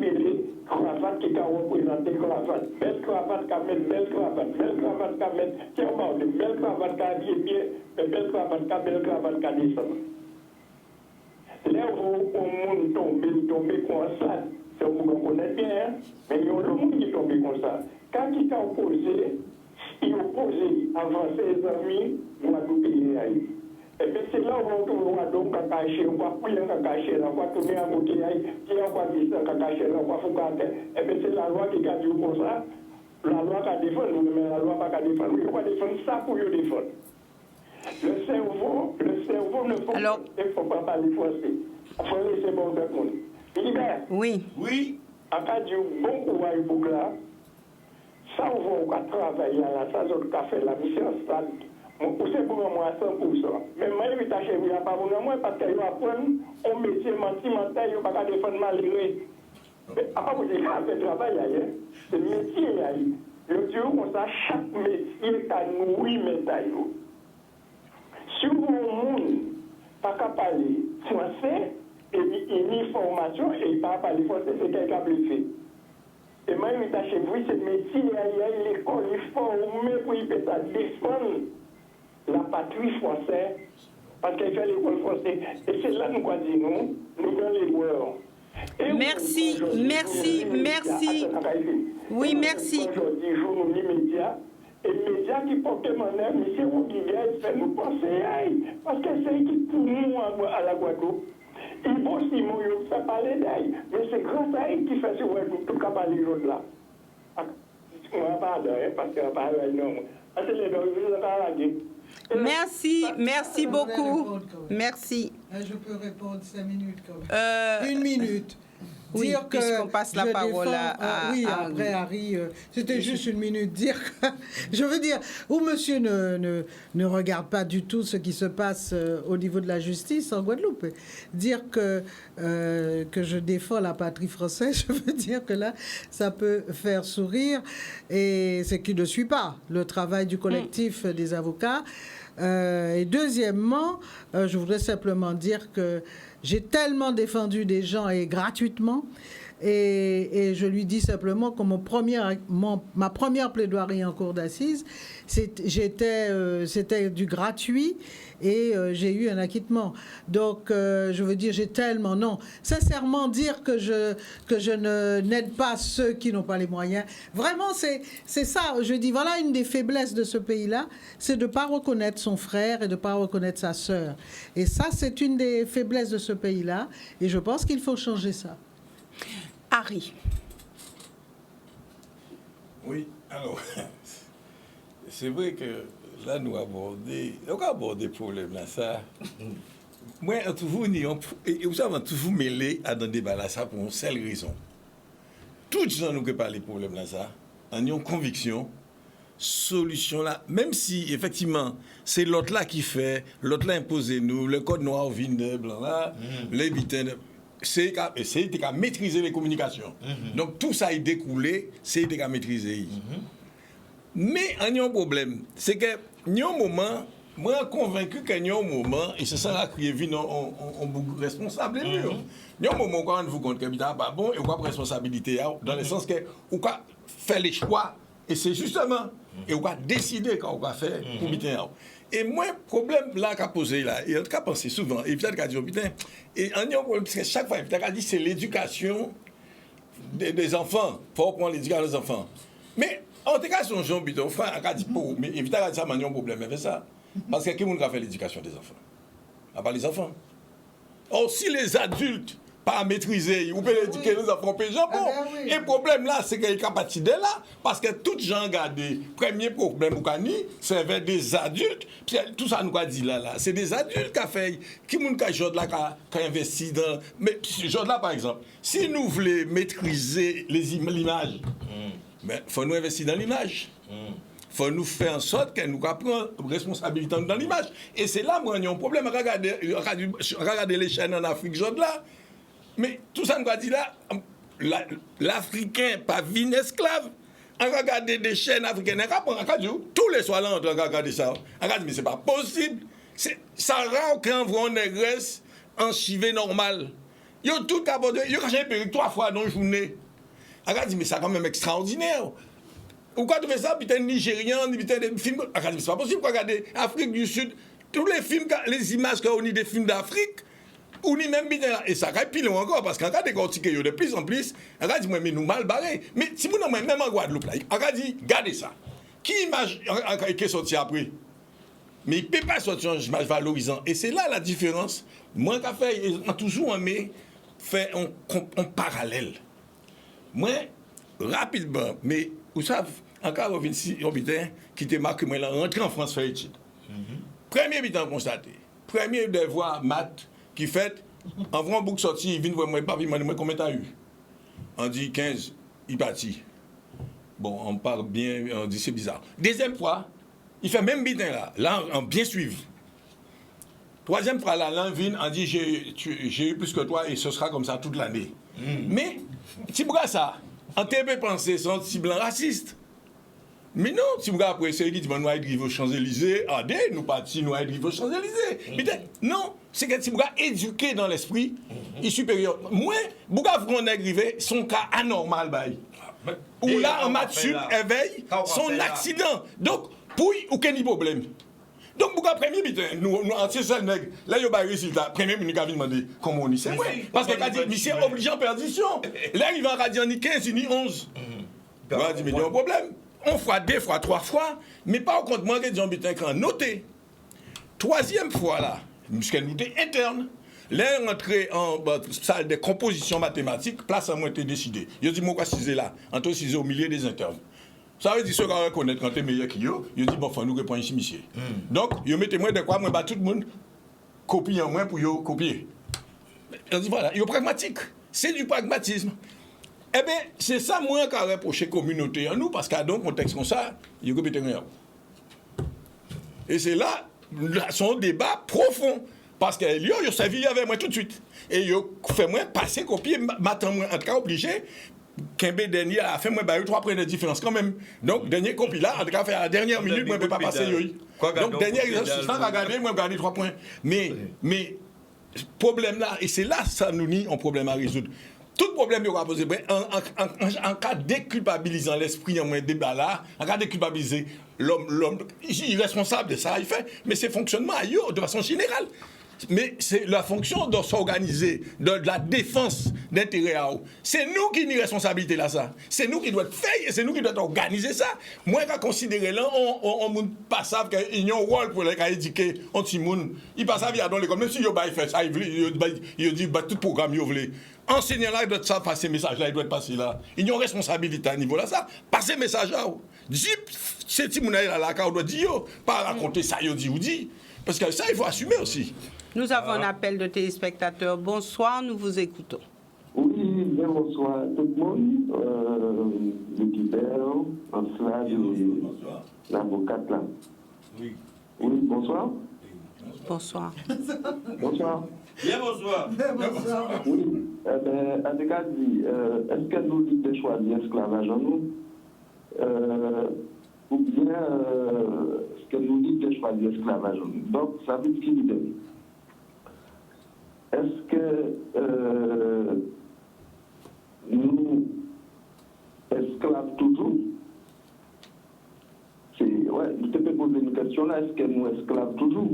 cravate qui a représenté cravate. Belle cravate qui a mis belle cravate, belle cravate qui a mis, qui a marqué, belle cravate qui a habillé bien, mais belle cravate qui a belle cravate qui a descendu. Là où on monde tombe comme ça, c'est vous connaissez bien, mais il y a le monde qui tombe comme ça. Quand il a opposé, il oppose avant ses amis, on va tout payer à lui. Et bien c'est là où on trouve donc un caché, on va fouiller un caché, on va tourner un côté, qui a quoi dit un caché, on va fouiller. Et bien c'est la loi qui a dit comme ça, la loi qui a défendu, mais la loi pas défendre. Il faut défendre ça pour le défendre. Le cerveau ne faut pas parler français. Il faut laisser bon tout le monde. Libère. Oui. Oui. À cas du bon courage pour là, ça, on va travailler à la salle de café, la mission stade. C'est pour moi à 100%. Mais moi, je vais tâcher, il n'y a pas pour moi parce qu'il va prendre un métier mental, il ne va pas défendre malgré. Mais après, vous dites, il y a un travail ailleurs. C'est le métier ailleurs. Je dis, on sait chaque métier a nourri médaille. Si vous monde pas capable parler français, et une formation, et il ne parle pas parler français, c'est quelqu'un qui fait. Et moi, je tâche, oui, c'est le métier ailleurs, l'école, il faut pour y défendre la patrie française, parce qu'elle fait l'école française. Et c'est là que nous disons, nous avons les joueurs. Merci. Oui, merci. Aujourd'hui, jour nous médias, et les médias qui portent mon air, M. Rodriguez fait nous penser, parce que c'est qui pour nous à la Guadeloupe. Il faut aussi nous faire parler d'elle, mais c'est grâce à elle qui fait sur Guadeloupe, tout cas parler de l'autre là. On va pas parce qu'on va pas non. C'est les deux, je vais pas la guerre. Merci beaucoup. Merci. Je peux répondre 5 minutes quand même. 1 minute. Oui, Dire que puisqu'on passe la parole à oui, Harry. après Harry, c'était juste 1 minute. Dire que, je veux dire, où monsieur ne regarde pas du tout ce qui se passe au niveau de la justice en Guadeloupe. Dire que je défends la patrie française, je veux dire que là, ça peut faire sourire. Et c'est qu'il ne suit pas le travail du collectif des avocats. Et deuxièmement, je voudrais simplement dire que j'ai tellement défendu des gens et gratuitement, et je lui dis simplement que ma première plaidoirie en cour d'assises, c'était du gratuit et j'ai eu un acquittement. Donc, je veux dire, j'ai tellement... Non, sincèrement, dire que je n'aide pas ceux qui n'ont pas les moyens, vraiment, c'est ça. Je dis, voilà une des faiblesses de ce pays-là, c'est de ne pas reconnaître son frère et de ne pas reconnaître sa sœur. Et ça, c'est une des faiblesses de ce pays-là, et je pense qu'il faut changer ça. Harry. Oui, alors, c'est vrai que là, nous avons abordé le problème là, ça. Moi, toujours, et vous avez toujours mêlé à dans débat là, ça pour une seule raison. Tous les gens nous qui parlent de problème là, ça, en ont conviction, solution là, même si effectivement, c'est l'autre là qui fait, l'autre là imposé nous, le code noir vine blanc là, les bitins. C'est qu'à maîtriser les communications. Donc tout ça est découlé, c'est qu'à maîtriser. Mais il y a un problème, c'est que il y a un moment, moi convaincu qu'il y a un moment, et c'est ça là qui est venu en beaucoup responsable. Il y a un moment où on vous compte que c'est pas bon et on a responsabilité dans le sens que on a fait les choix et c'est justement et on a décidé qu'on va faire pour bien. Et moi, le problème là qu'a posé là, et en tout cas pensé souvent, et peut-être qu'a dit, putain, et on y a un problème, parce que chaque fois, peut-être qu'a dit, c'est l'éducation des enfants. Il faut prendre l'éducation des enfants. Mais en tout cas, son Jean Bidon, frère, qu'a dit, mais évidemment, qu'a dit ça, il y a un problème avec ça. Parce que qui a fait l'éducation des enfants? À part les enfants. Or, si les adultes, pas maîtriser, ou peut éduquer les enfants, et le problème là, c'est qu'il y a une capacité là, parce que tout gens regardent, premier problème, c'est avec des adultes, puis tout ça nous a dit là, c'est des adultes qui ont fait, qui ont investi dans, mais genre là par exemple, si nous voulons maîtriser l'image, il faut nous investir dans l'image. Il faut nous faire en sorte que nous prenions responsabilité dans l'image. Et c'est là, moi, il y a un problème. Regardez les chaînes en Afrique, genre là. Mais tout ça nous a dit là, l'Africain pas vin esclave. On regarde des chaînes africaines, tous les soirs là, on regarde ça. On regarde, mais c'est pas possible. Ça rend qu'un vrai négresse en chivé normal. Ils ont tout abordé, ils ont changé perruque 3 fois dans la journée. On regarde, mais c'est quand même extraordinaire. Pourquoi tu fais ça, putain, Nigérian, putain, des films. Regarde, c'est pas possible, regardez, Afrique du Sud, tous les films, les images qu'on a des films d'Afrique. Ou ni même bien et ça pile encore parce qu'en cas de décortiquer de plus en plus on a dit mais nous mal barré mais si vous même en Guadeloupe là on a dit regardez ça qui image qui est sorti après mais il peut pas sortir une image valorisant et c'est là la différence moi qu'a fait toujours aimé faire un parallèle moi rapidement mais vous savez encore 26 habitant qui était marqué moi là rentrer en France faire étude premier habitant constaté premier devoir maths qui fait, en vrai, un bouc sorti, il vient voir moi, pas, il m'a dit combien t'as eu. On dit 15, il partit. Bon, on parle bien, on dit c'est bizarre. Deuxième fois, il fait même bitin là, on bien suivi. Troisième fois, là, vient, on dit j'ai eu plus que toi et ce sera comme ça toute l'année. Mais, si vous regardez ça, on peut penser c'est un petit blanc raciste. Mais non, si vous regardez après, c'est qui dit nous aller aux Champs-Élysées, nous partis, nous aller aux Champs-Élysées. Non, c'est que si vous regardez éduqué dans l'esprit, il est supérieur. Moi, vous regardez arrivé, son cas anormal, ou là, en maths éveille, son accident. Donc, pour aucun problème. Donc, pour le premier but, nous, entiers seuls nègres, là, il y a un résultat. Premier minute, il a demandé comment on y sait. Parce qu'il a dit, mais c'est obligé en perdition. Là, il va dire ni 15 ni 11. Il va dire, mais il y a un problème. On fera 2 fois, 3 fois, mais pas au compte, moi, que Jean Bitin quand noté. Troisième fois, là, puisqu'elle nous était interne, là, on rentré en salle de composition mathématique, place à moi été décidé. Il dit, moi, quoi, c'est là, entre 6 au milieu des internes. Ça veut dire que ceux qui reconnaissent quand tu es meilleur qu'il y a, ils disent, bon, il faut nous répondre ici, monsieur. Donc, ils mettent moi de quoi, moi, tout le monde copie en moins pour y copier. Ils disent, voilà, ils sont pragmatiques. C'est du pragmatisme. Eh bien, c'est ça, moi, qui a reproché la communauté en nous, parce qu'à un contexte comme ça, ils ne répètent rien. Et c'est là, son débat profond. Parce que ils ont servi avec moi tout de suite. Et ils ont fait moi passer, copier, m'attend moi, en tout cas, obligé. Kembe dernier a fait moi 3 points de différence quand même. Donc dernier compil là, en tout cas fait à la dernière minute moi ne peux pas passer donc dernier sans regarder moi garder 3 points. Mais problème là et c'est là ça nous nie un problème à résoudre. Tout problème il aura posé en cas déculpabilisant l'esprit en moins débat là, en cas déculpabiliser l'homme il est responsable de ça il fait mais c'est fonctionnement ailleurs de façon générale. Mais c'est la fonction de s'organiser, de la défense d'intérêts à eux. C'est nous qui avons une responsabilité là, ça. C'est nous qui devons faire et c'est nous qui devons organiser ça. Moi, je considère là, on ne pas savent qu'il y a un rôle pour les éduquer un petit monde. Ils passent à via dans l'école. Même si ils fait ça, ils disent tout programme, ils veulent. Enseignant là, il doit ça passer message là, il doit passer là. Ils ont une responsabilité à niveau là, ça. Passer message là. Dis, c'est petit monde là, on doit dire, pas raconter ça, il dit ou dit. Parce que ça, il faut assumer aussi. Nous avons un appel de téléspectateurs. Bonsoir, nous vous écoutons. Oui, bien bonsoir tout le monde. L'équipeur, en cela, l'avocate là. Oui, bonsoir. Bonsoir. Bonsoir. Bien bonsoir. Oui, en tout cas, est-ce que nous dites de choisir l'esclavage en nous ou bien est-ce que nous dites de choisir l'esclavage en nous? Donc, ça veut dire qu'il est. Est-ce que nous esclaves toujours? Ouais, je te peux poser une question là, est-ce que nous esclaves toujours?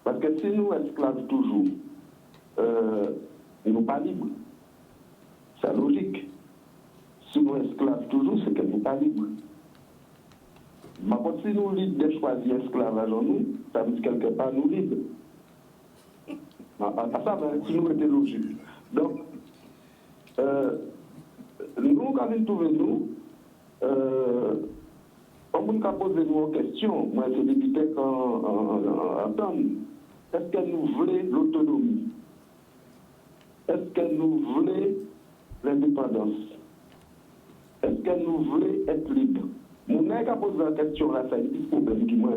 Parce que si nous esclaves toujours, nous pas libres. C'est logique. Si nous esclaves toujours, c'est que nous pas libres. Mais si nous libres de choisir l'esclavage en nous, ça veut dire quelque part nous libres. Ça, si nous étions logiques. Donc, nous, quand nous trouvons nous, on peut poser nous une question. Moi, c'est d'éviter qu'on entende. Est-ce que nous voulons l'autonomie? Est-ce que nous voulons l'indépendance? Est-ce que nous voulons être libres? Mon n'a qu'à poser la question là, ça a un problème qui moi.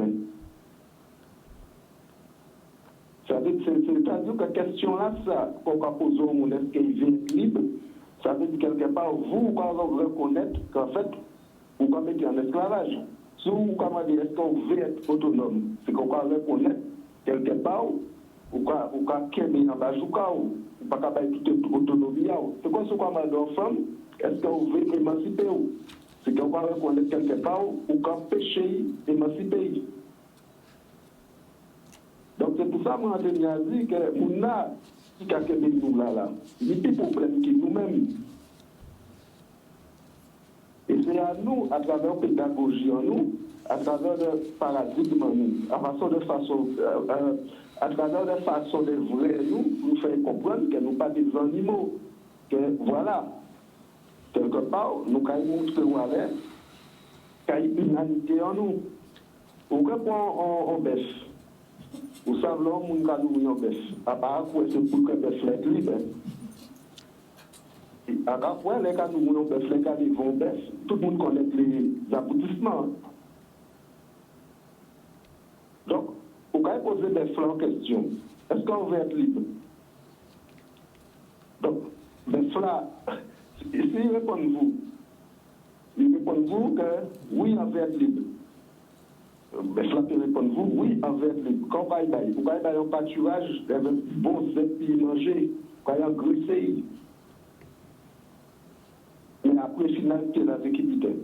C'est-à-dire que la question là, ça, qu'on va poser au monde, est-ce qu'il veut être libre? Ça veut dire quelque part, vous pouvez reconnaître qu'en fait, vous pouvez mettre en esclavage. Si vous pouvez dire, est-ce qu'on veut être autonome? C'est qu'on va reconnaître quelque part, ou qu'on qu'aimer en bas, ou pas qu'à toute autonomie. C'est quoi ce qu'on va dire aux femmes? Est-ce qu'on veut émanciper? C'est qu'on va reconnaître quelque part, ou qu'on pécher, émanciper. Donc c'est pour ça que moi, je dis que nous avons nous là. Il y a des problèmes qui nous-mêmes. Et c'est à nous, à travers la pédagogie en nous, à travers le paradigme en nous, à travers la façon de vrai nous faire comprendre que nous ne sommes pas des animaux. Que voilà, quelque part, nous avons montré où aller, qu'il y a une humanité en nous. Ou que on bêche. Vous savez, l'homme, nous avons un bêche. À part quoi, c'est pour que le bêche soit libre. Après, les cas nous avons les cas ils vont baisser. Tout le monde connaît les aboutissements. Donc, vous pouvez poser des flancs questions. Est-ce qu'on veut être libre? Donc, des flancs, s'ils répondent vous que oui, on veut être libre. Les flancs répondent vous, oui, on veut être libre. Quand vous avez un pâturage, bon, vous êtes manger, quand il y a engraissé. Mais après, finalité, la sécurité.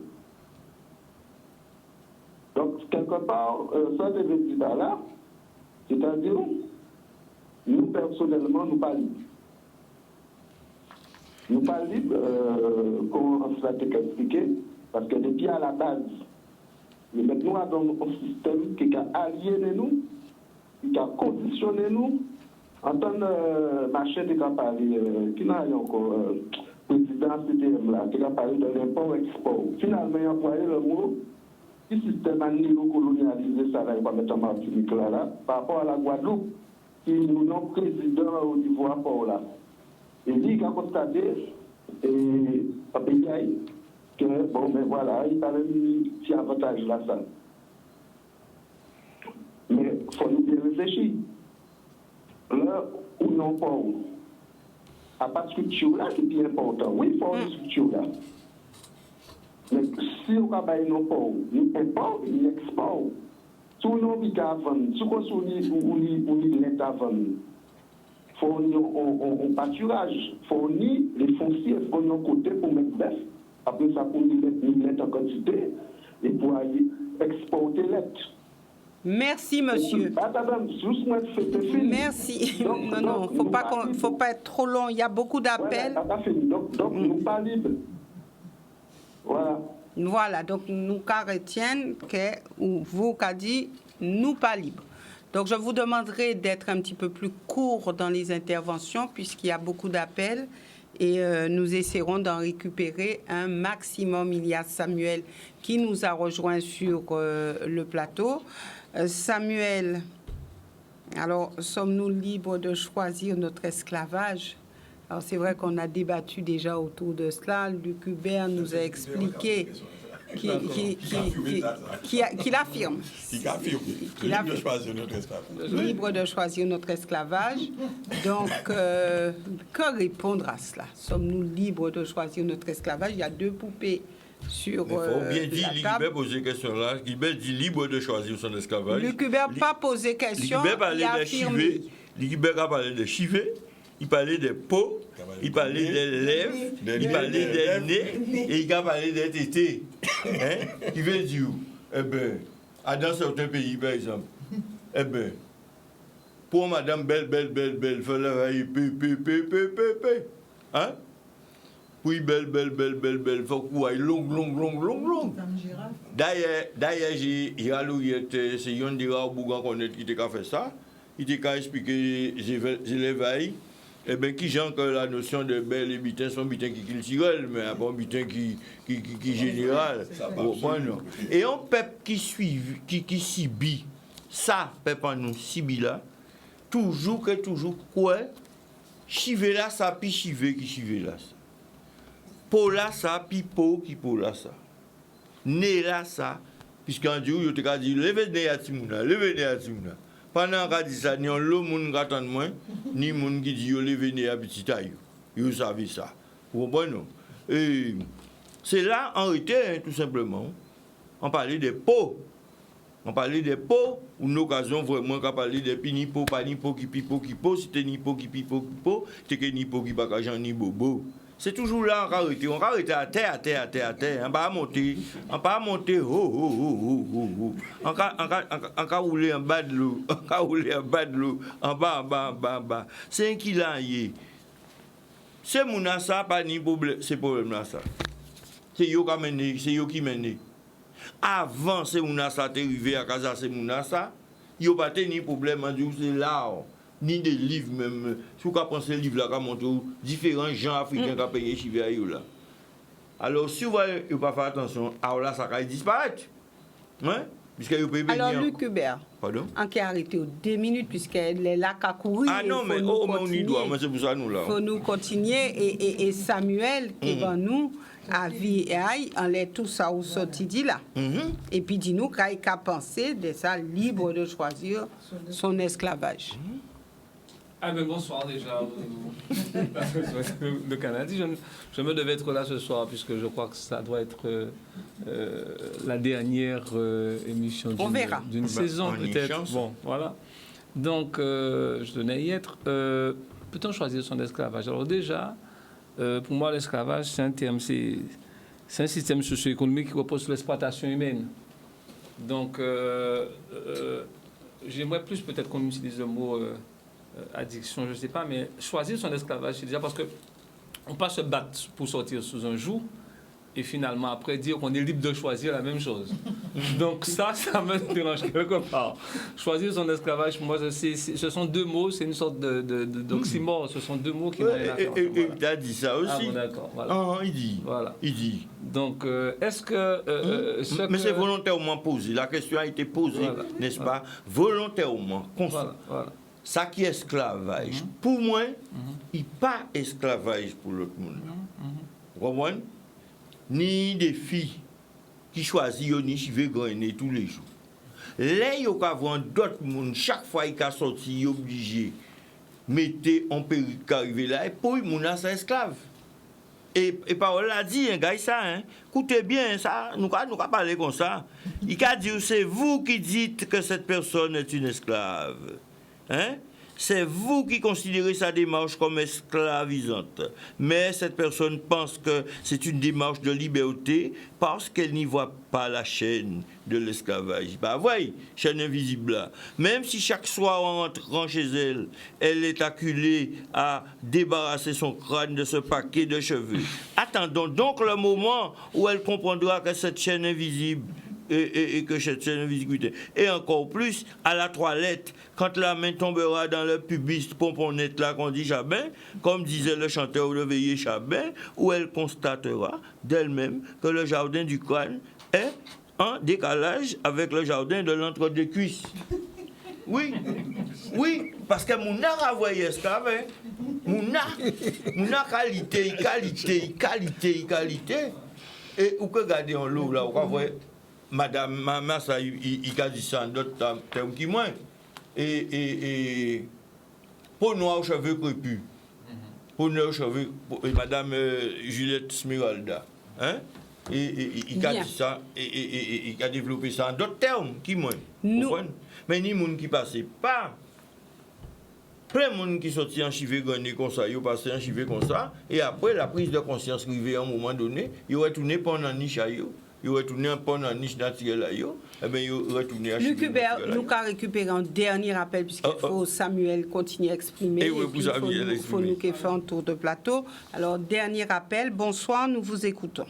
Donc, quelque part, ça devait dire là, c'est-à-dire, nous, personnellement, nous pas libres. Nous pas libres, comme on s'est expliqué, parce que depuis à la base, nous mettons dans un système qui a aliéné nous, qui a conditionné nous, en tant que machin qui a parlé, qui n'a rien encore, président CTM là, qui a parlé de l'import-export. Finalement, il a employé le mot, le système a néo-colonialisé, ça va pas mettre en Martinique là, par rapport à la Guadeloupe, qui nous non président au niveau rapport là. Et il a constaté, et à pays, que bon, mais voilà, il a un petit avantage là, ça. Mais il faut nous bien réfléchir. Là où non pas où. À part de structure là, qui est important. Oui, il faut une structure là. Mais si on va bailler non pas où, nous importons, nous exportons. Si on a envie à vendre, si on a l'État à vendre, fournir un pâturage, fournir les fonciers, fournir un côté pour mettre baisse. Après ça, pour nous mettre en quantité et pour aller exporter l'aide. Merci, monsieur. Merci. Non, faut pas être trop long. Il y a beaucoup d'appels. Donc, nous pas libres. Voilà. Voilà, donc nous retiennent que vous qu'a dit nous pas libres. Donc je vous demanderai d'être un petit peu plus court dans les interventions puisqu'il y a beaucoup d'appels et nous essaierons d'en récupérer un maximum. Il y a Samuel qui nous a rejoint sur le plateau. Samuel, alors sommes-nous libres de choisir notre esclavage? Alors c'est vrai qu'on a débattu déjà autour de cela. Luc Hubert nous a expliqué qu'il affirme. Libre de choisir notre esclavage. Donc, que répondre à cela? Sommes-nous libres de choisir notre esclavage? Il y a deux poupées sur il faut bien dire, la table. Luc poser question là. Luc dit libre de choisir son esclavage. Luc Hubert n'a pas posé question. Il a affirmé. Luc Hubert a parlé de chivet. Il parlait des peaux, il parlait des lèvres, il parlait des nez et il a parlé des tétés. Hein? Qui veut dire, eh bien, dans certains pays, par exemple, eh bien, pour madame belle, il faut la railler, hein? Oui, belle, il faut qu'on aille long. D'ailleurs, j'ai c'est Yon Dira Bougan qui a fait ça. Il a expliqué, je l'éveille. Eh bien, qui genre que la notion de belle et bitin sont bitins qui culturels, mais un bon bitin qui général. Et un peuple qui subit, ça, peuple en nous, subit là, toujours quoi, chivé là, ça, puis chivé qui chivé là, ça. Po là, ça, puis po qui po là, ça. Né là, ça, puisqu'en Dieu, il te dit, levez né à Timouna. Pendant qu'on dit ça, ni on le monde qui attend moins, ni le monde qui dit yo levé à petit taille. Vous savez ça. Vous comprenez? Et c'est là, en réalité, tout simplement, on parlait des pots. On parlait des pots, une occasion vraiment qu'on parlait des ni pot, pas ni pot qui pipo qui pot, c'était ni pot qui pipo qui pot, c'était que ni pot qui bagageant ni bobo. C'est toujours là, on va arrêter à terre, on va monter, on va rouler en bas de l'eau, en bas. C'est un qui l'a yé. C'est mon ça, pas ni problème, c'est problème là ça. C'est yo qui mène, c'est yo qui mène. Avant, c'est mon ça, t'es arrivé à casa, c'est mon ça, yo pas ni problème, c'est là. Ni des livres même. Si vous pensez livre là, qui montre différents gens africains qui ont payé chez là. Alors, si vous ne pas faire attention, alors là, ça va disparaître. Hein? Puisque vous pouvez Alors, venir. Luc Hubert, Pardon? on qui a arrêté aux 2 minutes, puisqu'elle est là qu'à courir. Ah non, mais on y doit, mais c'est pour ça nous là. Il faut nous continuer. Et Samuel, qui va nous, à vie et aïe, on l'est tout ça au sorti dit là. Et puis, dis-nous qu'il a pensé de ça, libre de choisir son esclavage. Ah ben bonsoir déjà. Le Canadien, je me devais être là ce soir puisque je crois que ça doit être la dernière émission d'une saison peut-être. Bon, voilà. Donc je tenais à y être. Peut-on choisir son esclavage? Alors déjà, pour moi l'esclavage c'est un terme, c'est un système socio-économique qui repose sur l'exploitation humaine. Donc j'aimerais plus peut-être qu'on utilise le mot addiction, je ne sais pas, mais choisir son esclavage, c'est déjà parce que on ne peut pas se battre pour sortir sous un joug et finalement après dire qu'on est libre de choisir la même chose. Donc ça me dérange quelque part. Choisir son esclavage, pour moi, ce sont deux mots, c'est une sorte d'oxymore, ce sont deux mots qui n'ont rien à faire. Et tu as dit ça aussi. Ah bon, d'accord, voilà. Ah, il dit. Voilà. Il dit. Donc, est-ce que... mais c'est volontairement posé. La question a été posée, voilà, n'est-ce pas? Volontairement. Voilà. Ça qui est esclavage. Pour moi, il n'y a pas esclavage pour l'autre monde. Vous comprenez? Ni des filles qui choisissent ni qui veulent gagner tous les jours. Là, il y a d'autres monde. Chaque fois qu'il a sorti, il est obligé de mettre en péril qu'arriver là. Et pour lui, il est esclave. Et parole a dit, un gars, ça, hein. Écoutez bien, ça, nous allons parler comme ça. Il a dit, c'est vous qui dites que cette personne est une esclave. Hein? C'est vous qui considérez sa démarche comme esclavisante. Mais cette personne pense que c'est une démarche de liberté parce qu'elle n'y voit pas la chaîne de l'esclavage. Bah voyez, chaîne invisible là. Même si chaque soir en rentrant chez elle, elle est acculée à débarrasser son crâne de ce paquet de cheveux. Attendons donc le moment où elle comprendra que cette chaîne invisible et que cette invisibilité. Et encore plus, à la toilette, quand la main tombera dans le pubis pomponnette là qu'on dit Chabin, comme disait le chanteur de Veillé Chabin, où elle constatera d'elle-même que le jardin du crâne est en décalage avec le jardin de l'entre-deux-cuisses. Oui, parce que mon art a voyé esclave, mon art qualité. Et où que garder en l'eau là, on voit Madame Maman, ça, il a dit ça en d'autres termes qui moins. Et peau noire aux cheveux crépus. Peau noire aux cheveux. Madame Juliette Smiralda. Hein? Et il a dit ça, et il a développé ça en d'autres termes qui moins. Mais ni monde qui passait pas. Plein de monde qui sortit en chivé gagné comme ça, ils passé en chivé comme ça, et après la prise de conscience arrivée à un moment donné, ils retourné pendant la niche à eux. Il retourne pendant la niche naturelle, et bien il retourne à Luc Hubert, nous avons récupéré un dernier appel, puisqu'il faut Samuel continuer à exprimer. Et puis, il faut nous faire un tour de plateau. Alors, dernier appel. Bonsoir, nous vous écoutons.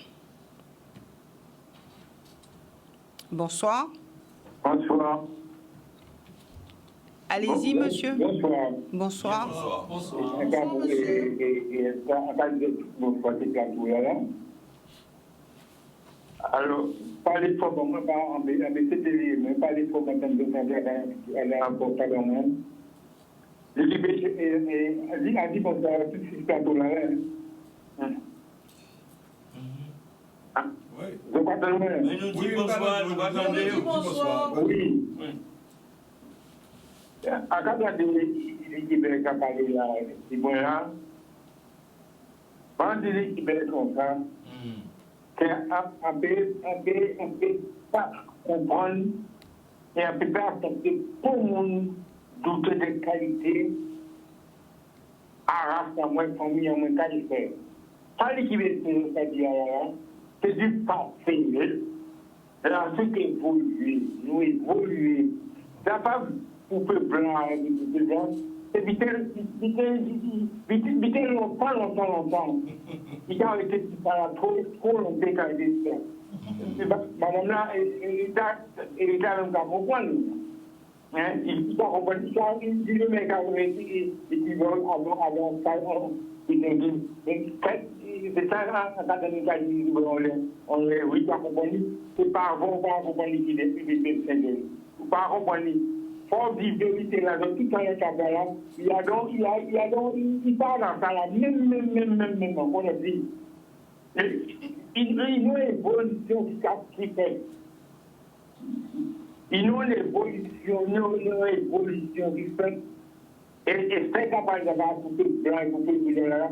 Bonsoir. Bonsoir. Allez-y, monsieur. Bonsoir. Bonsoir. Alors, parler fort, bon, moi, mais c'était mais parler fort, madame de elle a apporté quand même. Je dis, elle a dit, bon, ça, tout ce plateau là, oui. Je crois que mais nous dit bonsoir, nous attendons. Oui. À quand l'équipe qui a parlé là, c'est bon là. Quand l'équipe est comme ça, on peut pas comprendre et on peut pas accepter pour le monde douter de qualité à race, à moins famille, à moins qualité. Pas l'équipe c'est-à-dire c'est du passé. Ensuite, nous évoluer. Ça pas pour le blanc, c'est vite longtemps. Il a été trop longtemps quand il est madame là, il est à même comprendre. Il faut comprendre ça, il dit le mec a réussi, il va avoir ça, c'est ça, quand on a dit, on est, oui, pas compagnie, c'est pas bon, pas compagnie qui est pas compagnie. Faut dire vérité là, dans tout un cadre là, il parle dans ça là, même, on a dit. Il y a une évolution qui fait. Il y a une évolution qui fait. Et c'est capable d'avoir coupé blanc et coupé blanc là.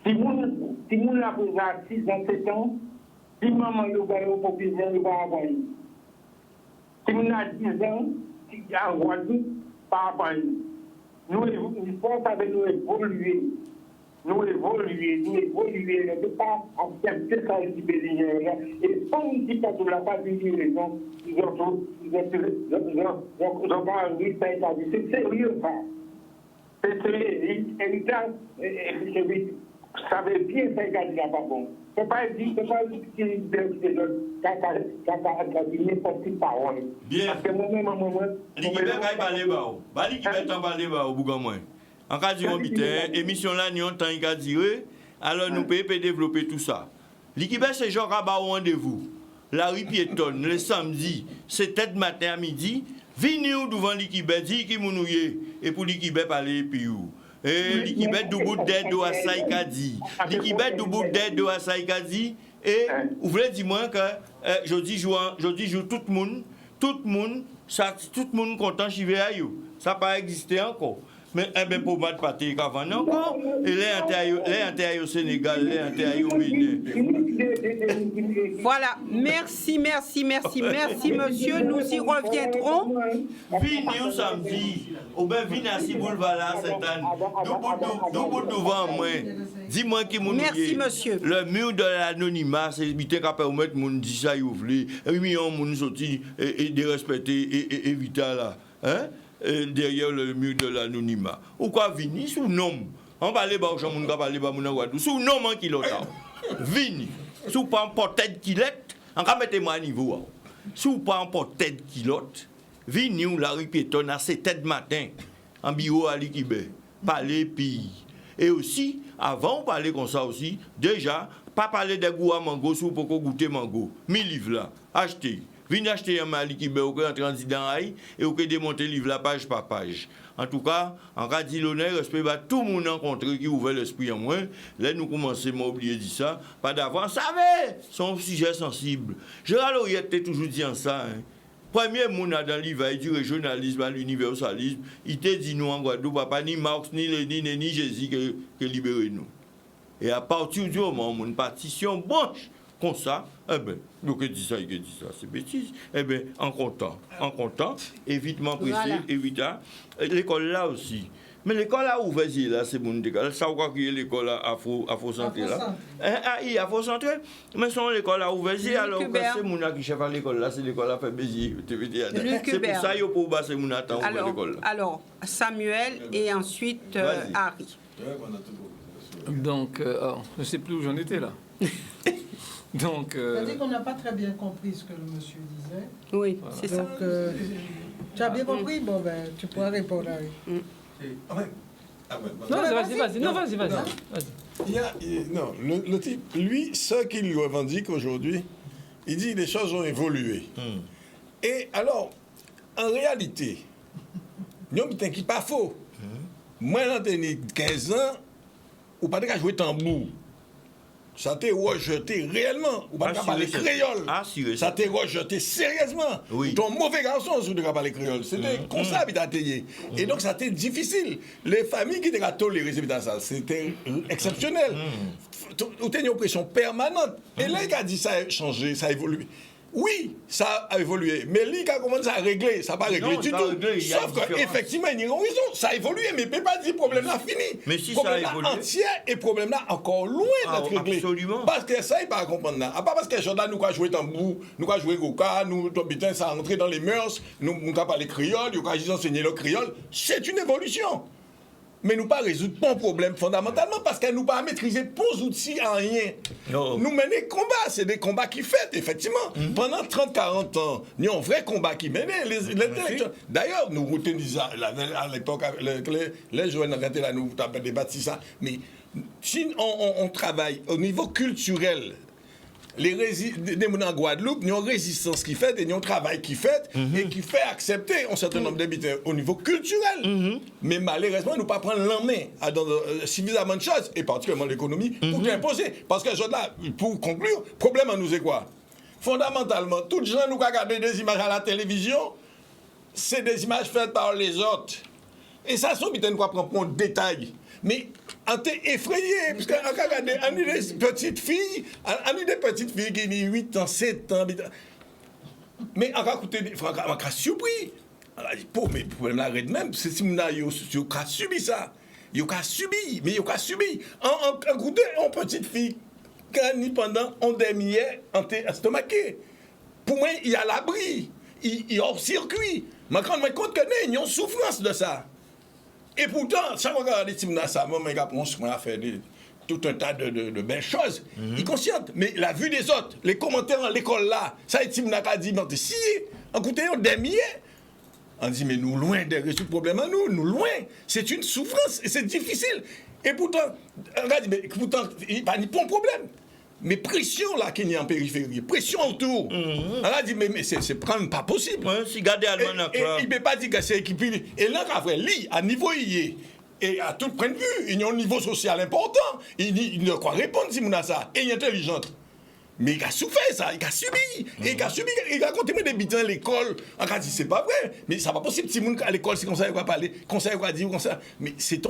Si vous l'avez posé à 6 ans, 7 ans, si maman le va au populaire, il va avoir. Si vous avez 10 ans, si vous avez un Guadeloupe, pas avoir. Nous, il faut savoir nous évoluer. Nous évoluer, ne peut pas accepter ça qui est là. Et sans nous dire que la pas d'une raison, ils ont pas un risque à établir. C'est sérieux, ça. C'est sérieux. Et ça veut bien faire qu'elle n'est pas bon. Ce n'est pas dire qu'il n'importe quelle parole. Bien. Parce que moi-même, L'équipe va parler bas. L'équipe va parler bas au Bougamouin. En cas de émission là, nous avons temps duré, alors nous pouvons développer tout ça. L'équipe, c'est genre rabat au rendez-vous. La rue piétonne, le samedi, c'est tête matin à midi. Venez devant l'équipe, dit qui mounouye, et pour l'équipe, parler puis où. Et l'équipe du bout d'aide de Saïkadi. L'équipe du bout d'aide de Saïkadi. Et vous voulez dire moi que je dis joue tout le monde content chez VAIO. Ça n'a pas existé encore. Mais pour battre Patrick avant encore, et les intérieurs au Sénégal, les intérieurs au Bénin. Voilà, merci, monsieur. Nous y reviendrons. Venez au samedi, au bien venez à Cibouleva là cette année. D'où devant moi. Dis-moi qui m'a Merci, monsieur. Le mur de l'anonymat, c'est éviter qu'à permettre mon dit ça, il ouvre. Et puis, on sorti et de respecter et éviter là. Hein? Derrière le mur de l'anonymat. Ou quoi venir sous nom. On va aller bas au champ, on va aller bas mon Guadeloupe. Sous nom en kilomètre. Venir. Sous pas en portée kilomètre. On va mettre moi à niveau. Sous pas en portée kilomètre. Venir la rue piétonne à 7h du matin. En bureau à l'Ikibé. Parler puis. Et aussi, avant de parler comme ça aussi, déjà, pas parler de goût à mango sous pour goûter mango. 1000 livres là. Achetez. Venez acheter un mal qui est en transit dans l'ail et vous démonter le livre la page par page. En tout cas, en cas de l'honneur, respect à tout le monde rencontré qui ouvre l'esprit en moi. Là, nous commençons à oublier de dire ça. Pas d'avance. Savez, c'est un sujet sensible. Gérald Auriette toujours dit en ça. Premier monde dans le livre du régionalisme à l'universalisme, il t'a dit nous en Guadeloupe, papa, ni Marx, ni Lénine, ni Jésus que libérer nous. Et à partir du moment où une partition branche, comme ça, eh bien, nous qui dit ça, c'est bêtise. Eh bien, en comptant, évitement pressé, voilà. Évitant. L'école là aussi. Mais l'école là ouverte là, c'est bon décal. Ça vous croit qu'il y a l'école Afro-Centré là. Il Afro-Centré. Mais son l'école là ouverte alors que c'est mon qui chef à l'école là, c'est l'école là fait baiser. C'est pour ça qu'il faut passer mon attend ouvert l'école là. Alors, Samuel et ensuite Harry. Donc, je ne sais plus où j'en étais là. Donc, c'est-à-dire qu'on n'a pas très bien compris ce que le monsieur disait. Oui, voilà. C'est donc, ça. Tu as bien compris? Bon, ben, tu pourras répondre à lui. Non, vas-y. Non, le type, lui, ce qu'il revendique aujourd'hui, il dit que les choses ont évolué. Et alors, en réalité, nous ne t'inquiète pas faux. Moi, j'ai 15 ans, ou pas de jouer tambour. Ça t'est rejeté réellement. Ou pas de parler créole. Ça t'est rejeté sérieusement. Oui. Ton mauvais garçon, si tu ne parler créole. C'était comme ça, habitaté. Et donc, ça t'est difficile. Les familles qui t'ont toléré ça, c'était exceptionnel. Ou t'as une oppression permanente. Et là, il a dit ça a changé, ça a évolué. Oui, ça a évolué, mais lui, quand commence à régler, ça n'a pas réglé du tout. Sauf qu'effectivement, il y a une raison. Ça a évolué, mais il ne peut pas dire que le problème là fini. Mais si problème ça a évolué. Entier et le problème là encore loin d'être réglé. Absolument. Parce que ça, il ne peut pas comprendre là. Pas parce que Jordan, nous avons joué tambour, nous avons joué goka, nous, ça a entré dans les mœurs, nous avons parlé créole, nous avons enseigné le créole. C'est une évolution. mais nous pas résoudre pas un problème fondamentalement parce qu'elle nous pas maîtriser pas outils en rien. Oh. Nous mener combat, c'est des combats qui fait effectivement. Pendant 30-40 ans, il y a un vrai combat qui menait les intellectuels. D'ailleurs, nous disons à l'époque, les jeunes là, nous avons débattu ça, mais si on travaille au niveau culturel, les gens en Guadeloupe, ils ont une résistance qui fait, et ils ont un travail qui fait, et qui fait accepter un certain nombre d'habitants au niveau culturel. Mais malheureusement, nous ne pas prendre l'en main dans suffisamment de choses, et particulièrement l'économie, pour l'imposer. Parce que là, pour conclure, le problème à nous est quoi? Fondamentalement, tous les gens nous regardent des images à la télévision, c'est des images faites par les autres. Et ça, c'est nous prendre pour un détail. Mais on est effrayé, parce qu'on a des petites filles, qui ont 8 ans, 7 ans, mais on a écouté, on a surpris. On a dit, mais le problème là, même, c'est si on a subi ça. Il a subi, mais il a subi. On a écouté une petite fille qui pendant un demi-heure, on est estomaqué. Pour moi, il y a l'abri, il y a hors circuit. Mais quand on me compte qu'il y a une souffrance de ça. Et pourtant, chaque fois qu'on regarde ça, moi, on a fait tout un tas de belles choses. Il est conscient. Mais la vue des autres, les commentaires à l'école là, ça, il a dit, mais si, écoutez, on démiait. On dit, mais nous, loin de résoudre le problème à nous, loin. C'est une souffrance et c'est difficile. Et pourtant, on a dit, mais pourtant, il n'y a pas de problème. Mais pression là qu'il y a en périphérie, pression autour. On a dit, mais c'est quand même pas possible. Ouais, si gardez Allemagne là. Il ne peut pas dire que c'est équipé. Et là, après, lui, à niveau IE, et à tout point de vue, il y a un niveau social important. Il ne croit répondre si on a ça. Et il est intelligent. Mais il a souffert ça, il a subi. Et il a continué des bidons à l'école. On a dit, c'est pas vrai. Mais ça n'est pas possible. Si à l'école, c'est comme ça, il va parler, comme ça, il va dire, comme ça. Mais c'est des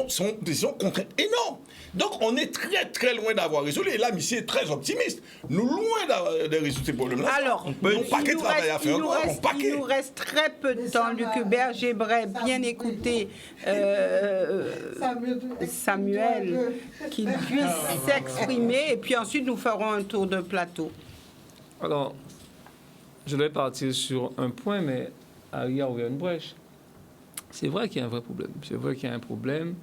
contraintes énormes. Donc, on est très, très loin d'avoir résolu. Et là, Michel est très optimiste. Nous, loin de résoudre ces problèmes-là. Alors, il nous reste très peu de temps, Luc Hubert. J'aimerais bien écouter Samuel qu'il puisse s'exprimer. Et puis ensuite, nous ferons un tour de plateau. Alors, je vais partir sur un point, mais Harry a ouvert une brèche. C'est vrai qu'il y a un vrai problème. C'est vrai qu'il y a un problème.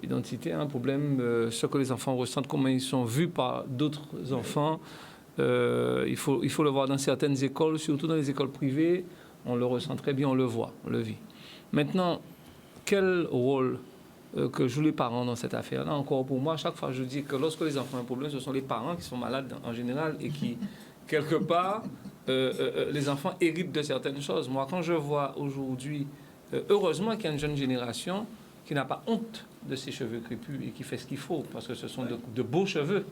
Identité, un problème, ce que les enfants ressentent, comment ils sont vus par d'autres enfants. Il faut le voir dans certaines écoles, surtout dans les écoles privées, on le ressent très bien, on le voit, on le vit. Maintenant, quel rôle que jouent les parents dans cette affaire-là? Encore pour moi, chaque fois je dis que lorsque les enfants ont un problème, ce sont les parents qui sont malades en général et qui, quelque part, les enfants héritent de certaines choses. Moi, quand je vois aujourd'hui, heureusement qu'il y a une jeune génération qui n'a pas honte de ses cheveux crépus et qui fait ce qu'il faut, parce que ce sont de beaux cheveux,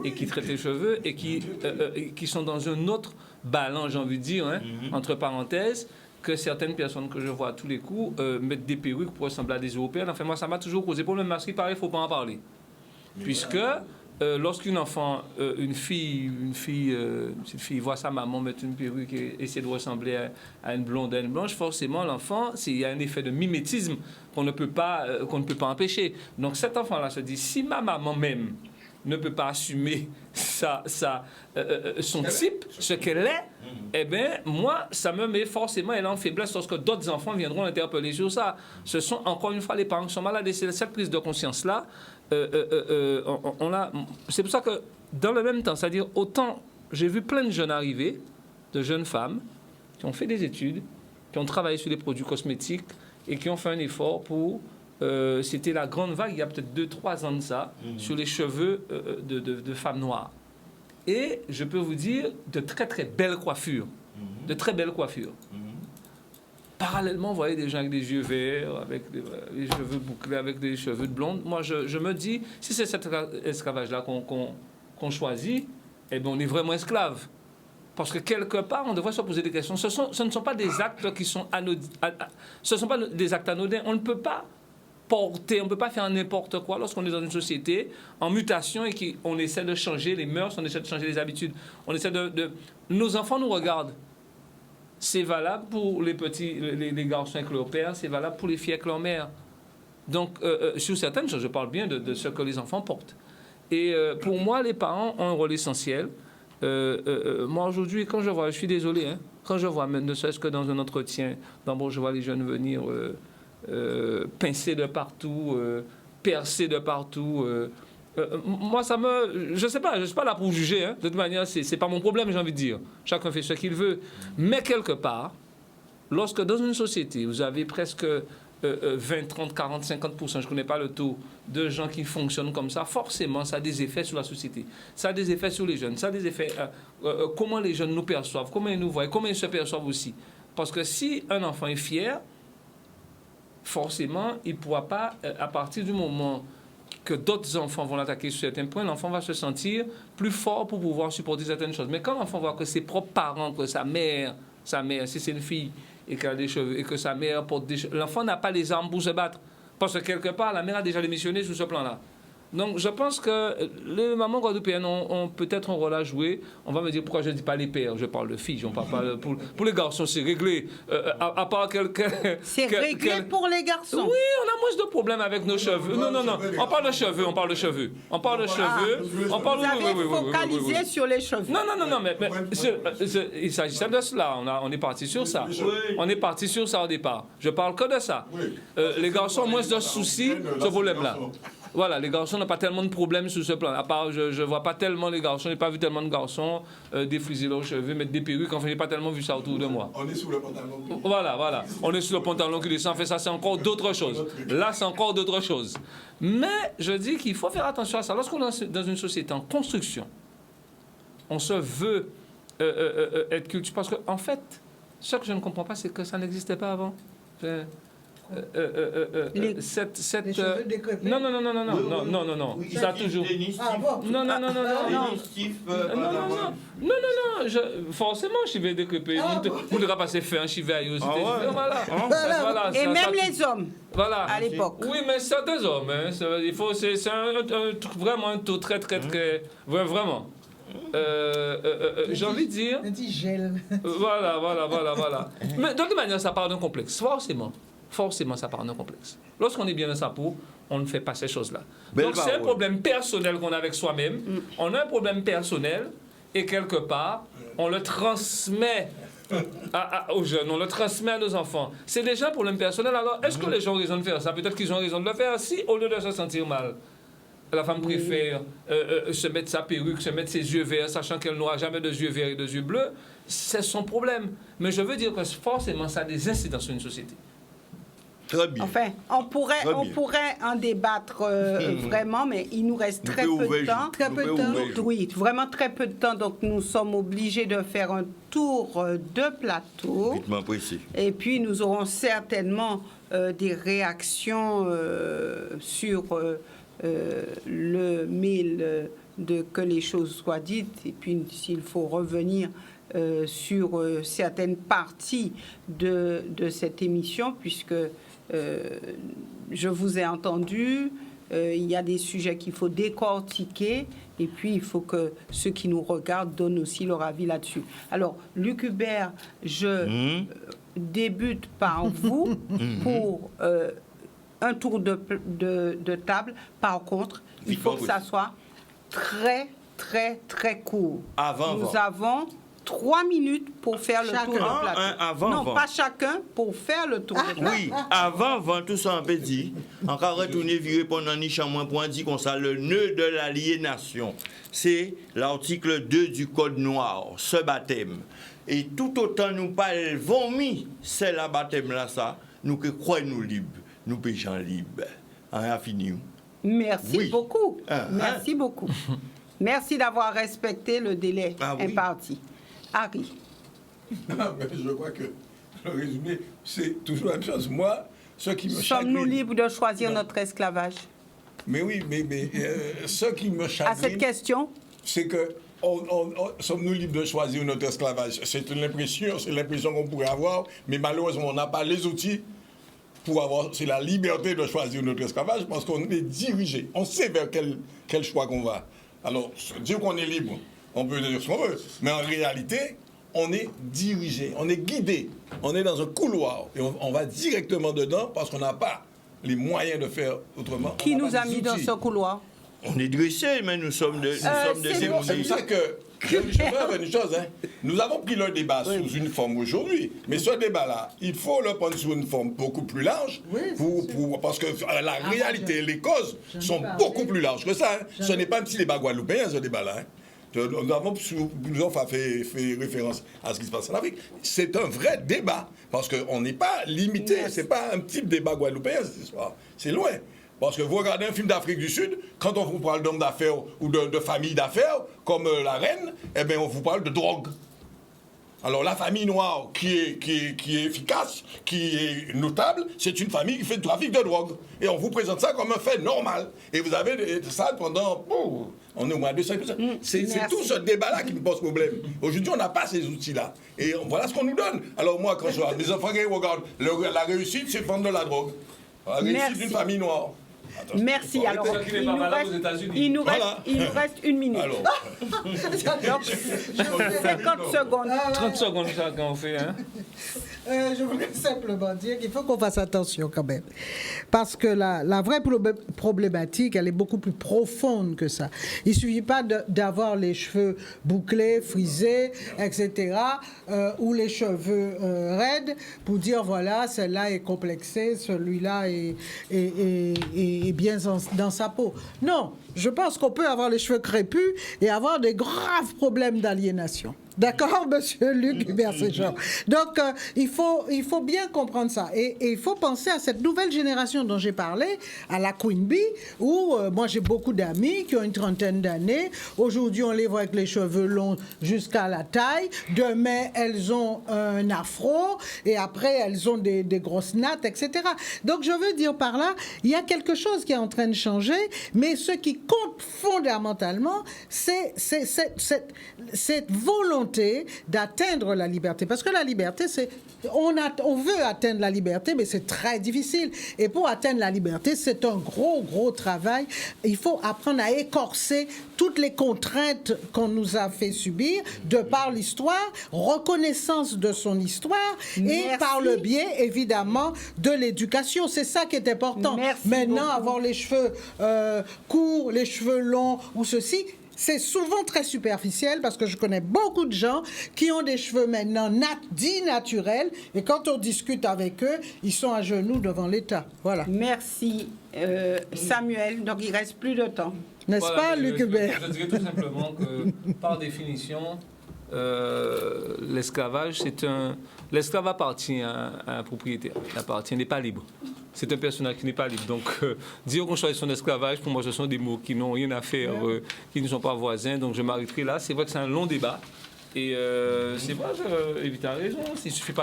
et qui traitent les cheveux, et qui sont dans un autre balance, j'ai envie de dire, hein, entre parenthèses, que certaines personnes que je vois à tous les coups mettent des perruques pour ressembler à des Européens. Enfin, moi, ça m'a toujours causé problème, parce qu'il paraît qu'il ne faut pas en parler. Puisque lorsqu'une enfant, une petite fille voit sa maman mettre une perruque et essayer de ressembler à une blonde, à une blanche, forcément, l'enfant, il y a un effet de mimétisme qu'on ne peut pas empêcher. Donc, cet enfant-là se dit, si ma maman même ne peut pas assumer son type, ce qu'elle est, eh bien, moi, ça me met forcément en faiblesse lorsque d'autres enfants viendront l'interpeller sur ça. Ce sont, encore une fois, les parents qui sont malades. Et c'est cette prise de conscience-là, c'est pour ça que, dans le même temps, c'est-à-dire, autant j'ai vu plein de jeunes arriver, de jeunes femmes, qui ont fait des études, qui ont travaillé sur des produits cosmétiques et qui ont fait un effort pour... c'était la grande vague, il y a peut-être 2-3 ans de ça, sur les cheveux de femmes noires. Et je peux vous dire, de très très belles coiffures. De très belles coiffures. Parallèlement, vous voyez des gens avec des yeux verts, avec les cheveux bouclés, avec des cheveux de blonde. Moi, je me dis, si c'est cet esclavage-là qu'on choisit, eh bien, on est vraiment esclave. Parce que quelque part, on devrait se poser des questions. Ce ne sont pas des actes qui sont anodins. Ce ne sont pas des actes anodins. On ne peut pas porter, on ne peut pas faire n'importe quoi lorsqu'on est dans une société en mutation et qu'on essaie de changer les mœurs, on essaie de changer les habitudes. On essaie Nos enfants nous regardent. C'est valable pour les petits, les garçons avec leur père, c'est valable pour les filles avec leur mère. Donc, sur certaines choses, je parle bien de ce que les enfants portent. Et pour moi, les parents ont un rôle essentiel. Moi, aujourd'hui, quand je vois, je suis désolé, hein, quand je vois, ne serait-ce que dans un entretien, d'abord, je vois les jeunes venir pincé de partout, percé de partout. Moi, je sais pas, je ne suis pas là pour juger. Hein. De toute manière, c'est pas mon problème, j'ai envie de dire. Chacun fait ce qu'il veut. Mais quelque part, lorsque dans une société, vous avez presque 20, 30, 40, 50%, je ne connais pas le taux, de gens qui fonctionnent comme ça, forcément, ça a des effets sur la société. Ça a des effets sur les jeunes. Ça a des effets... comment les jeunes nous perçoivent, comment ils nous voient, comment ils se perçoivent aussi. Parce que si un enfant est fier, forcément, il ne pourra pas, à partir du moment que d'autres enfants vont l'attaquer sur certains points, l'enfant va se sentir plus fort pour pouvoir supporter certaines choses. Mais quand l'enfant voit que ses propres parents, que sa mère, si c'est une fille, et qu'elle a des cheveux, et que sa mère porte des cheveux, l'enfant n'a pas les armes pour se battre. Parce que quelque part, la mère a déjà démissionné sur ce plan-là. Donc, je pense que les mamans guadeloupéennes ont peut-être un rôle à jouer. On va me dire pourquoi je ne dis pas les pères, je parle de filles, on parle pas pour les garçons, c'est réglé. À part quelqu'un... C'est réglé pour les garçons. Oui, on a moins de problèmes avec nos cheveux. Non, on parle de cheveux, on parle de cheveux. On parle de cheveux. On parle... Vous avez focalisé sur les cheveux. Non, mais il s'agissait de cela. On est parti sur ça. On est parti sur ça au départ. Je parle que de ça. Les garçons ont moins de soucis, ce problème-là. Voilà, les garçons n'ont pas tellement de problèmes sur ce plan. À part, je ne vois pas tellement les garçons, je n'ai pas vu tellement de garçons défriser leurs cheveux, mettre des perruques, enfin, je n'ai pas tellement vu ça autour de moi. On est sous le pantalon. Voilà. On est sous le pantalon qui descend, fait ça, c'est encore d'autres choses. Là, c'est encore d'autres choses. Mais je dis qu'il faut faire attention à ça. Lorsqu'on est dans une société en construction, on se veut être culturel. Parce qu'en fait, ce que je ne comprends pas, c'est que ça n'existait pas avant. Les cheveux décrépés. Non. Oui, Ça a toujours. Ah bon? Non. Forcément, chivet décrépé. Vous devez passer faire un chivet à eux. Voilà. Et même les hommes. Voilà. À l'époque. Oui, mais certains hommes. Hein, c'est vraiment un taux très. Vraiment. J'ai envie de dire. Un petit gel. Voilà. Mais de toute manière, ça part d'un complexe. Forcément, ça part d'un complexe. Lorsqu'on est bien dans sa peau, on ne fait pas ces choses-là. Donc, c'est un problème personnel qu'on a avec soi-même. On a un problème personnel et quelque part, on le transmet aux jeunes, on le transmet à nos enfants. C'est déjà un problème personnel. Alors, est-ce que les gens ont raison de faire ça? Peut-être qu'ils ont raison de le faire si, au lieu de se sentir mal, la femme préfère se mettre sa perruque, se mettre ses yeux verts, sachant qu'elle n'aura jamais de yeux verts et de yeux bleus, c'est son problème. Mais je veux dire que forcément, ça a des incidences sur une société. Très bien. Enfin, on pourrait en débattre vraiment, mais il nous reste très peu de temps. Très peu de temps. Oui, vraiment très peu de temps. Donc, nous sommes obligés de faire un tour de plateau. Vitement précis. Et puis, nous aurons certainement des réactions sur le mail de que les choses soient dites. Et puis, s'il faut revenir sur certaines parties de cette émission, puisque je vous ai entendu, il y a des sujets qu'il faut décortiquer et puis il faut que ceux qui nous regardent donnent aussi leur avis là-dessus. Alors, Luc Hubert, je débute par vous pour un tour de table. Par contre, il faut que ça soit très court. Nous avons 3 minutes pour faire le tour de plateau. Non, pas chacun, pour faire le tour de plateau. Oui, avant tout ça, on peut dire, encore retourner virer pendant niche en moins pour dire qu'on ça le nœud de l'aliénation. C'est l'article 2 du Code noir, ce baptême. Et tout autant nous parlons mis, c'est la baptême là, ça, nous que croyons nous libres, nous péchons libres. On a fini. Merci beaucoup. Merci beaucoup. Merci d'avoir respecté le délai imparti. Harry. Je crois que le résumé, c'est toujours la même chose. Moi, ce qui me chagrine... Sommes-nous libres de choisir notre esclavage? Mais oui, mais ce qui me chagrine... À cette question? C'est que sommes-nous libres de choisir notre esclavage? C'est l'impression qu'on pourrait avoir, mais malheureusement, on n'a pas les outils pour avoir... C'est la liberté de choisir notre esclavage parce qu'on est dirigé. On sait vers quel choix qu'on va. Alors, dire qu'on est libre, on peut dire ce qu'on veut, mais en réalité, on est dirigé, on est guidé, on est dans un couloir et on va directement dedans parce qu'on n'a pas les moyens de faire autrement. Qui nous a mis dans ce couloir? On est dressés, mais nous sommes des C'est pour ça que Luc Hubert. Je veux une chose, hein. Nous avons pris le débat sous une forme aujourd'hui, mais ce débat-là, il faut le prendre sous une forme beaucoup plus large, parce que la réalité et les causes sont beaucoup plus larges que ça. Hein. Ce n'est pas un petit débat guadeloupéen, ce débat-là. Hein. Nous avons fait référence à ce qui se passe en Afrique. C'est un vrai débat, parce qu'on n'est pas limité, c'est pas un petit débat guadeloupéen, cette histoire. C'est loin. Parce que vous regardez un film d'Afrique du Sud, quand on vous parle d'hommes d'affaires ou de famille d'affaires, comme la reine, eh bien on vous parle de drogue. Alors la famille noire qui est efficace, qui est notable, c'est une famille qui fait du trafic de drogue. Et on vous présente ça comme un fait normal. Et vous avez ça pendant... on est au moins 200 personnes. C'est tout ce débat-là qui me pose problème. Aujourd'hui, on n'a pas ces outils-là. Et voilà ce qu'on nous donne. Alors moi, quand je vois mes enfants qui regardent, la réussite, c'est de vendre de la drogue. La réussite d'une famille noire. Attends, merci. Alors, il nous reste une minute. Alors. Donc, 50 secondes. 30 secondes chacun on fait. Hein. Je voulais simplement dire qu'il faut qu'on fasse attention quand même. Parce que la vraie problématique, elle est beaucoup plus profonde que ça. Il ne suffit pas d'avoir les cheveux bouclés, frisés, etc., ou les cheveux raides pour dire, voilà, celle-là est complexée, celui-là est bien dans sa peau. Non, je pense qu'on peut avoir les cheveux crépus et avoir des graves problèmes d'aliénation. D'accord, monsieur Luc Hubert Séjean. Donc, il faut bien comprendre ça. Et il faut penser à cette nouvelle génération dont j'ai parlé, à la Queen Bee, où moi j'ai beaucoup d'amis qui ont une trentaine d'années. Aujourd'hui, on les voit avec les cheveux longs jusqu'à la taille. Demain, elles ont un afro. Et après, elles ont des grosses nattes, etc. Donc, je veux dire par là, il y a quelque chose qui est en train de changer. Mais ce qui compte fondamentalement, c'est cette volonté d'atteindre la liberté. Parce que la liberté, on veut atteindre la liberté, mais c'est très difficile. Et pour atteindre la liberté, c'est un gros travail. Il faut apprendre à écorcer toutes les contraintes qu'on nous a fait subir de par l'histoire, reconnaissance de son histoire et par le biais, évidemment, de l'éducation. C'est ça qui est important. Maintenant, avoir les cheveux courts, les cheveux longs ou ceci, c'est souvent très superficiel parce que je connais beaucoup de gens qui ont des cheveux maintenant dits naturels et quand on discute avec eux, ils sont à genoux devant l'État. Voilà. Merci Samuel. Donc il reste plus de temps. N'est-ce pas, Luc Hubert? Je dirais tout simplement que par définition, l'esclavage, l'esclave appartient à un propriétaire. Il n'est pas libre. C'est un personnage qui n'est pas libre. Donc, dire qu'on choisit son esclavage, pour moi, ce sont des mots qui n'ont rien à faire, qui ne sont pas voisins. Donc, je m'arrêterai là. C'est vrai que c'est un long débat. Et c'est vrai, Evie a raison. Il ne suffit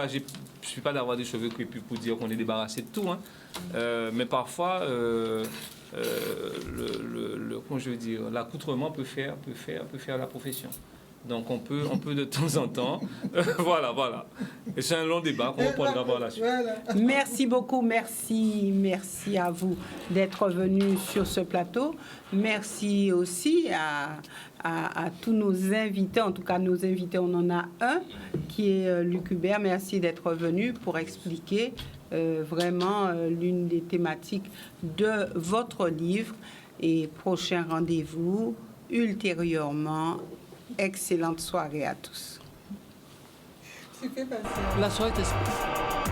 pas d'avoir des cheveux crépus pour dire qu'on est débarrassé de tout. Hein. Mais parfois, comment je veux dire, l'accoutrement peut faire la profession. Donc on peut de temps en temps, voilà. Et c'est un long débat qu'on reprendra par la suite. Merci beaucoup, merci à vous d'être venus sur ce plateau. Merci aussi à tous nos invités, en tout cas nos invités, on en a un qui est Luc Hubert. Merci d'être venu pour expliquer vraiment l'une des thématiques de votre livre. Et prochain rendez-vous ultérieurement. Excellente soirée à tous. La soirée est